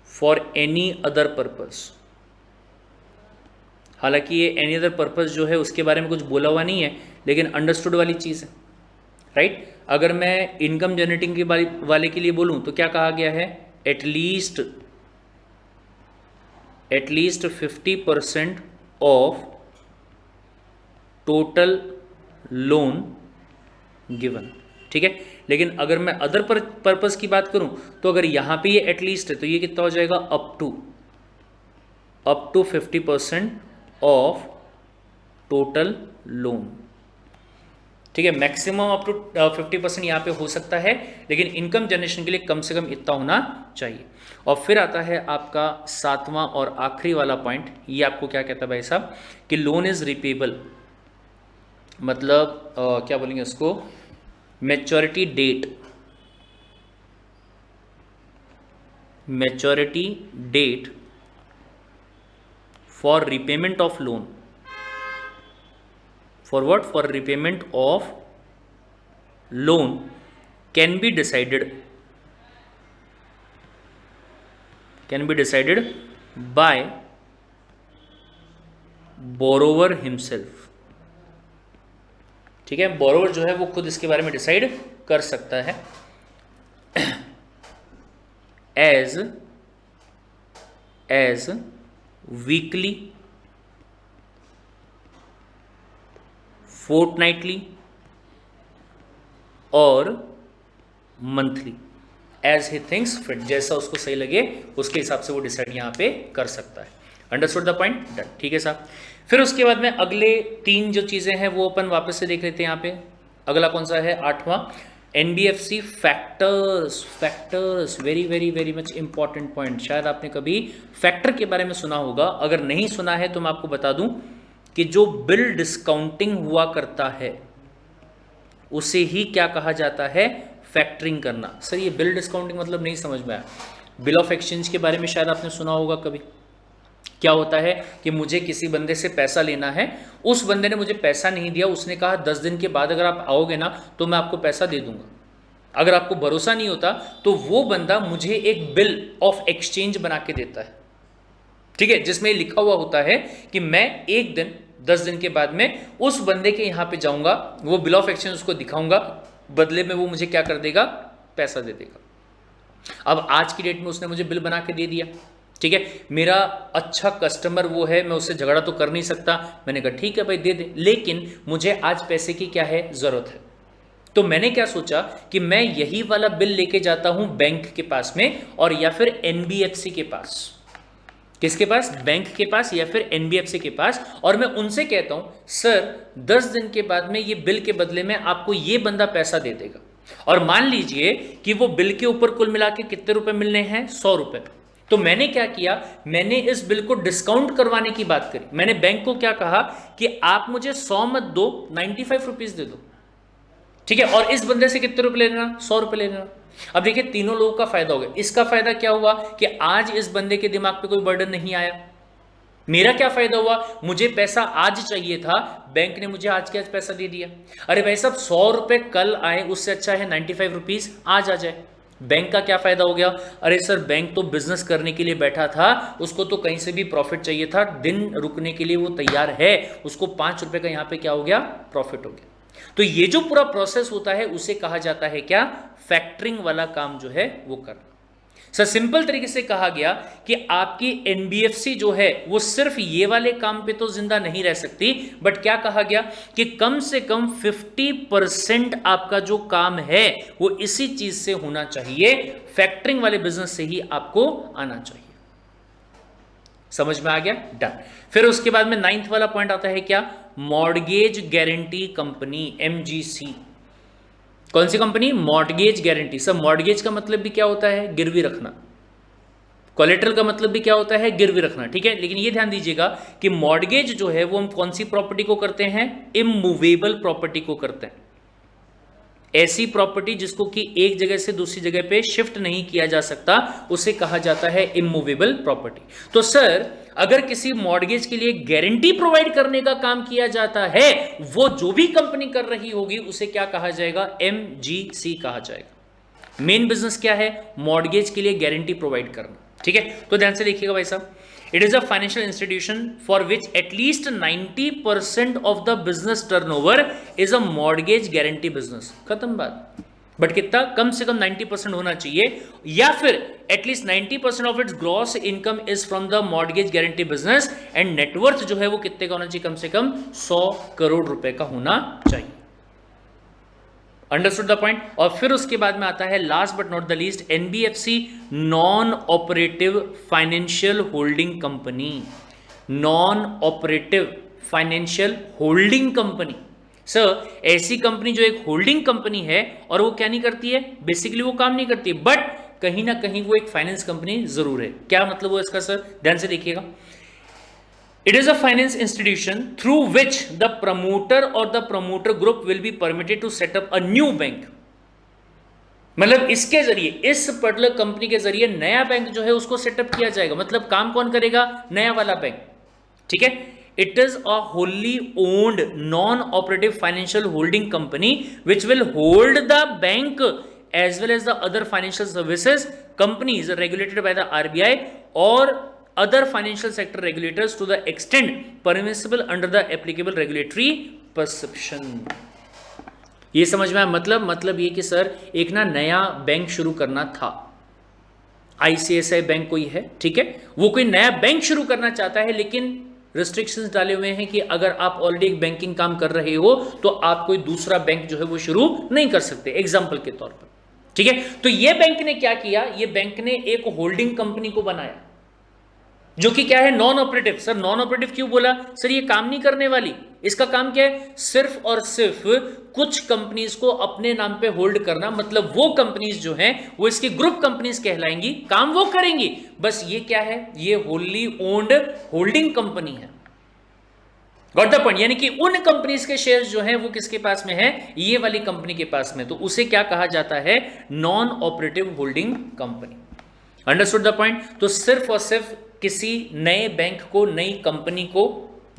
फॉर एनी अदर पर्पस। हालांकि ये एनी अदर पर्पस जो है उसके बारे में कुछ बोला हुआ नहीं है, लेकिन अंडरस्टूड वाली चीज़ है, राइट। अगर मैं इनकम जनरेटिंग के वाले के लिए बोलूं तो क्या कहा गया है, at least 50% of total loan given, ठीक है। लेकिन अगर मैं अदर पर्पस की बात करूं तो अगर यहां पे ये एटलीस्ट है तो ये कितना हो जाएगा, up to 50% of total loan, ठीक है। मैक्सिमम अप टू 50% यहाँ पे हो सकता है, लेकिन इनकम जनरेशन के लिए कम से कम इतना होना चाहिए। और फिर आता है आपका 7वां और आखिरी वाला पॉइंट, ये आपको क्या कहता है भाई साहब, कि लोन इज रिपेबल, मतलब क्या बोलेंगे उसको, maturity date for repayment of loan, for what, for repayment of loan can be decided by borrower himself, ठीक है। बोरोवर जो है वो खुद इसके बारे में डिसाइड कर सकता है, एज वीकली, फोर्टनाइटली और monthly, as he thinks fit, जैसा उसको सही लगे उसके हिसाब से वो डिसाइड यहाँ पे कर सकता है। अंडरस्टूड द पॉइंट, डन, ठीक है साहब। फिर उसके बाद में अगले 3 जो चीज़ें हैं वो अपन वापस से देख लेते हैं यहाँ पे। अगला कौन सा है, 8वां, NBFC factors, very very very much important point. शायद आपने कभी फैक्टर के बारे में सुना होगा, अगर नहीं सुना है तो मैं आपको बता दूं कि जो बिल डिस्काउंटिंग हुआ करता है उसे ही क्या कहा जाता है, फैक्टरिंग करना। सर ये बिल डिस्काउंटिंग मतलब नहीं समझ में आया। बिल ऑफ एक्सचेंज के बारे में शायद आपने सुना होगा कभी। क्या होता है कि मुझे किसी बंदे से पैसा लेना है, उस बंदे ने मुझे पैसा नहीं दिया, उसने कहा 10 दिन के बाद अगर आप आओगे ना तो मैं आपको पैसा दे दूंगा। अगर आपको भरोसा नहीं होता तो वो बंदा मुझे एक बिल ऑफ एक्सचेंज बना के देता है, ठीक है, जिसमें लिखा हुआ होता है कि मैं एक दिन 10 दिन के बाद में उस बंदे के यहाँ पे जाऊंगा, वो बिल ऑफ एक्सचेंज उसको दिखाऊंगा, बदले में वो मुझे क्या कर देगा, पैसा दे देगा। अब आज की डेट में उसने मुझे बिल बना के दे दिया, ठीक है, मेरा अच्छा कस्टमर वो है, मैं उससे झगड़ा तो कर नहीं सकता। मैंने कहा ठीक है भाई दे दे, लेकिन मुझे आज पैसे की क्या है, जरूरत है। तो मैंने क्या सोचा कि मैं यही वाला बिल लेके जाता हूं बैंक के पास में, और या फिर NBFC के पास। किसके पास, बैंक के पास या फिर NBFC के पास, और मैं उनसे कहता हूं सर 10 दिन के बाद में ये बिल के बदले में आपको ये बंदा पैसा दे देगा। और मान लीजिए कि वो बिल के ऊपर कुल मिला के कितने रुपए मिलने हैं, 100 रुपए। तो मैंने क्या किया, मैंने इस बिल को डिस्काउंट करवाने की बात करी। मैंने बैंक को क्या कहा कि आप मुझे 100 मत दो, 95 रुपीज दे दो, ठीक है, और इस बंदे से कितने रुपए ले लेना, 100 रुपए ले लेना। अब देखिए तीनों लोगों का फायदा हो गया। इसका फायदा क्या हुआ कि आज इस बंदे के दिमाग पे कोई बर्डन नहीं आया। मेरा क्या फायदा हुआ, मुझे पैसा आज चाहिए था, बैंक ने मुझे आज के आज पैसा दे दिया। अरे भाई साहब 100 रुपए कल आए, उससे अच्छा है 95 रुपीज आज आ जाए। बैंक का क्या फायदा हो गया, अरे सर बैंक तो बिजनेस करने के लिए बैठा था, उसको तो कहीं से भी प्रॉफिट चाहिए था, दिन रुकने के लिए वो तैयार है, उसको 5 रुपए का यहाँ पे क्या हो गया, प्रॉफिट हो गया। तो ये जो पूरा प्रोसेस होता है उसे कहा जाता है क्या, फैक्टरिंग वाला काम जो है वो करना। सर सिंपल तरीके से कहा गया कि आपकी एनबीएफसी जो है वो सिर्फ ये वाले काम पे तो जिंदा नहीं रह सकती, बट क्या कहा गया कि कम से कम 50% आपका जो काम है वो इसी चीज से होना चाहिए, फैक्टरिंग वाले बिजनेस से ही आपको आना चाहिए। समझ में आ गया? डन। फिर उसके बाद में 9th वाला पॉइंट आता है क्या? Mortgage guarantee company, MGC. कौन सी company? Mortgage guarantee. Sir mortgage का मतलब भी क्या होता है? गिरवी रखना। कोलेटरल का मतलब भी क्या होता है? गिरवी रखना, ठीक है। लेकिन ये ध्यान दीजिएगा कि मॉर्गेज जो है वो हम कौन सी प्रॉपर्टी को करते हैं? इमूवेबल प्रॉपर्टी को करते हैं। ऐसी प्रॉपर्टी जिसको कि एक जगह से दूसरी जगह पे शिफ्ट नहीं किया जा सकता, उसे कहा जाता है इमूवेबल प्रॉपर्टी। तो सर अगर किसी मॉर्गेज के लिए गारंटी प्रोवाइड करने का काम किया जाता है, वो जो भी कंपनी कर रही होगी उसे क्या कहा जाएगा? एमजीसी कहा जाएगा। मेन बिजनेस क्या है? मॉर्गेज के लिए गारंटी प्रोवाइड करना, ठीक है। तो ध्यान से देखिएगा भाई साहब, it is a financial institution for which at least 90% of the business turnover is a mortgage guarantee business. खत्म बात। बट कितना? कम से कम 90% होना चाहिए, या फिर at least 90% of its gross income is from the mortgage guarantee business, and net worth जो है वो कितने का होना चाहिए? कम से कम 100 करोड़ रुपए का होना चाहिए। Understood the point. और फिर उसके बाद में आता है last but not the least, NBFC non operative financial holding company. Non operative financial holding company. Sir ऐसी कंपनी जो एक होल्डिंग कंपनी है और वो क्या नहीं करती है? बेसिकली वो काम नहीं करती है, बट कहीं ना कहीं वो एक फाइनेंस कंपनी जरूर है। क्या मतलब वो इसका? सर ध्यान से देखिएगा, it is a finance institution through which the promoter or the promoter group will be permitted to set up a new bank। मतलब इसके जरिए, इस पर्टिकुलर कंपनी के जरिए नया बैंक जो है उसको सेटअप किया जाएगा। मतलब काम कौन करेगा? नया वाला बैंक, ठीक है। It is a wholly owned non operative financial holding company which will hold the bank as well as the other financial services companies regulated by the RBI और other financial sector regulators to the extent permissible under the applicable regulatory prescription। ये समझ में आया? मतलब ये कि sir एक ना नया बैंक शुरू करना था, आईसीआईसीआई बैंक कोई है, ठीक है, वो कोई नया बैंक शुरू करना चाहता है, लेकिन रिस्ट्रिक्शंस डाले हुए हैं कि अगर आप ऑलरेडी एक बैंकिंग काम कर रहे हो तो आप कोई दूसरा बैंक जो है वो शुरू नहीं कर सकते, एग्जाम्पल के तौर पर, ठीक है। तो ये बैंक ने क्या किया? ये बैंक ने एक होल्डिंग कंपनी को बनाया जो कि क्या है? Non operative. Sir non operative क्यों बोला? सर ये काम नहीं करने वाली। इसका काम क्या है? सिर्फ और सिर्फ कुछ कंपनीज को अपने नाम पे होल्ड करना। मतलब वो कंपनीज जो हैं वो इसकी ग्रुप कंपनीज कहलाएंगी, काम वो करेंगी, बस ये क्या है? ये होली ओन्ड होल्डिंग कंपनी है। Got the point? यानी कि उन कंपनीज के शेयर्स जो हैं वो किसके पास में है? ये वाली कंपनी के पास में। तो उसे क्या कहा जाता है? Non operative holding company. Understood the point? तो सिर्फ और सिर्फ किसी नए बैंक को, नई कंपनी को,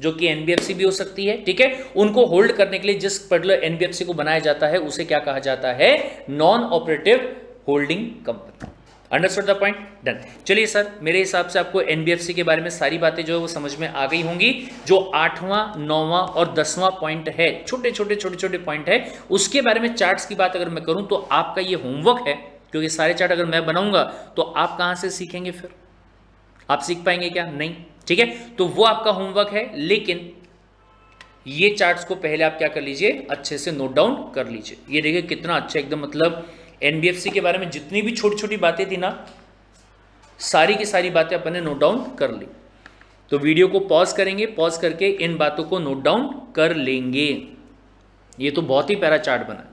जो कि एनबीएफसी भी हो सकती है, ठीक है, उनको होल्ड करने के लिए जिस पर्टिकुलर एनबीएफसी को बनाया जाता है उसे क्या कहा जाता है? Non operative holding company. Understood the point? Done. चलिए सर, मेरे हिसाब से आपको एनबीएफसी के बारे में सारी बातें जो है वो समझ में आ गई होंगी। जो 8वां, 9वां और 10वां पॉइंट है, छोटे छोटे पॉइंट है, उसके बारे में चार्ट्स की बात अगर मैं करूं तो आपका ये होमवर्क है, क्योंकि सारे चार्ट अगर मैं बनाऊंगा तो आप कहां से सीखेंगे? फिर आप सीख पाएंगे क्या? नहीं, ठीक है। तो वो आपका होमवर्क है, लेकिन ये चार्ट्स को पहले आप क्या कर लीजिए? अच्छे से नोट डाउन कर लीजिए। ये देखिए कितना अच्छा एकदम, मतलब एनबीएफसी के बारे में जितनी भी छोटी छोटी बातें थी ना, सारी की सारी बातें अपन ने नोट डाउन कर ली। तो वीडियो को पॉज करेंगे, पॉज करके इन बातों को नोट डाउन कर लेंगे। ये तो बहुत ही प्यारा चार्ट बना।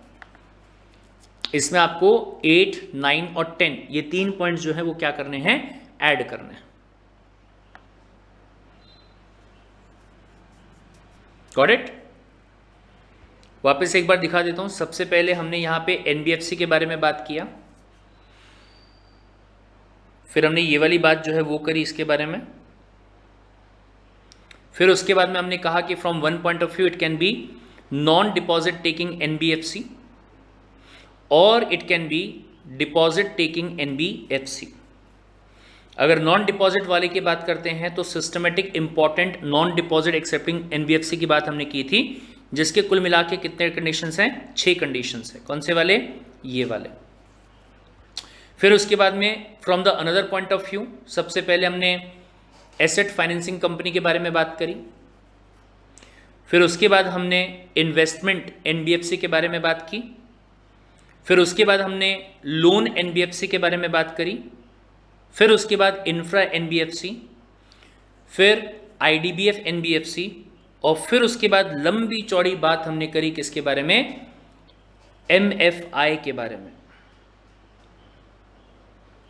इसमें आपको 8, 9 और 10 ये 3 पॉइंट्स जो है वो क्या करने हैं? ऐड करने हैं। Got it? वापस एक बार दिखा देता हूं। सबसे पहले हमने यहां पे एनबीएफसी के बारे में बात किया, फिर हमने ये वाली बात जो है वो करी इसके बारे में, फिर उसके बाद में हमने कहा कि from one point of view it can be non deposit taking NBFC और it can be deposit taking NBFC. अगर नॉन डिपॉजिट वाले की बात करते हैं तो systematic important non deposit accepting NBFC की बात हमने की थी, जिसके कुल मिला के कितने कंडीशंस हैं? 6 कंडीशंस हैं। कौन से वाले? ये वाले। फिर उसके बाद में from the another point of view सबसे पहले हमने एसेट फाइनेंसिंग कंपनी के बारे में बात करी, फिर उसके बाद हमने इन्वेस्टमेंट एनबीएफसी के बारे में बात की, फिर उसके बाद हमने लोन एनबीएफसी के बारे में बात करी, फिर उसके बाद इंफ्रा एनबीएफसी, फिर आईडीबीएफ एनबीएफसी, और फिर उसके बाद लंबी चौड़ी बात हमने करी किसके बारे में, एमएफआई के बारे में।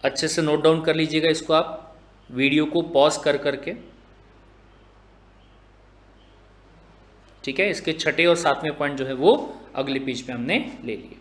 अच्छे से नोट डाउन कर लीजिएगा इसको, आप वीडियो को पॉज कर करके, ठीक है। इसके छठे और सातवें पॉइंट जो है वो अगले पेज पे हमने ले लिए।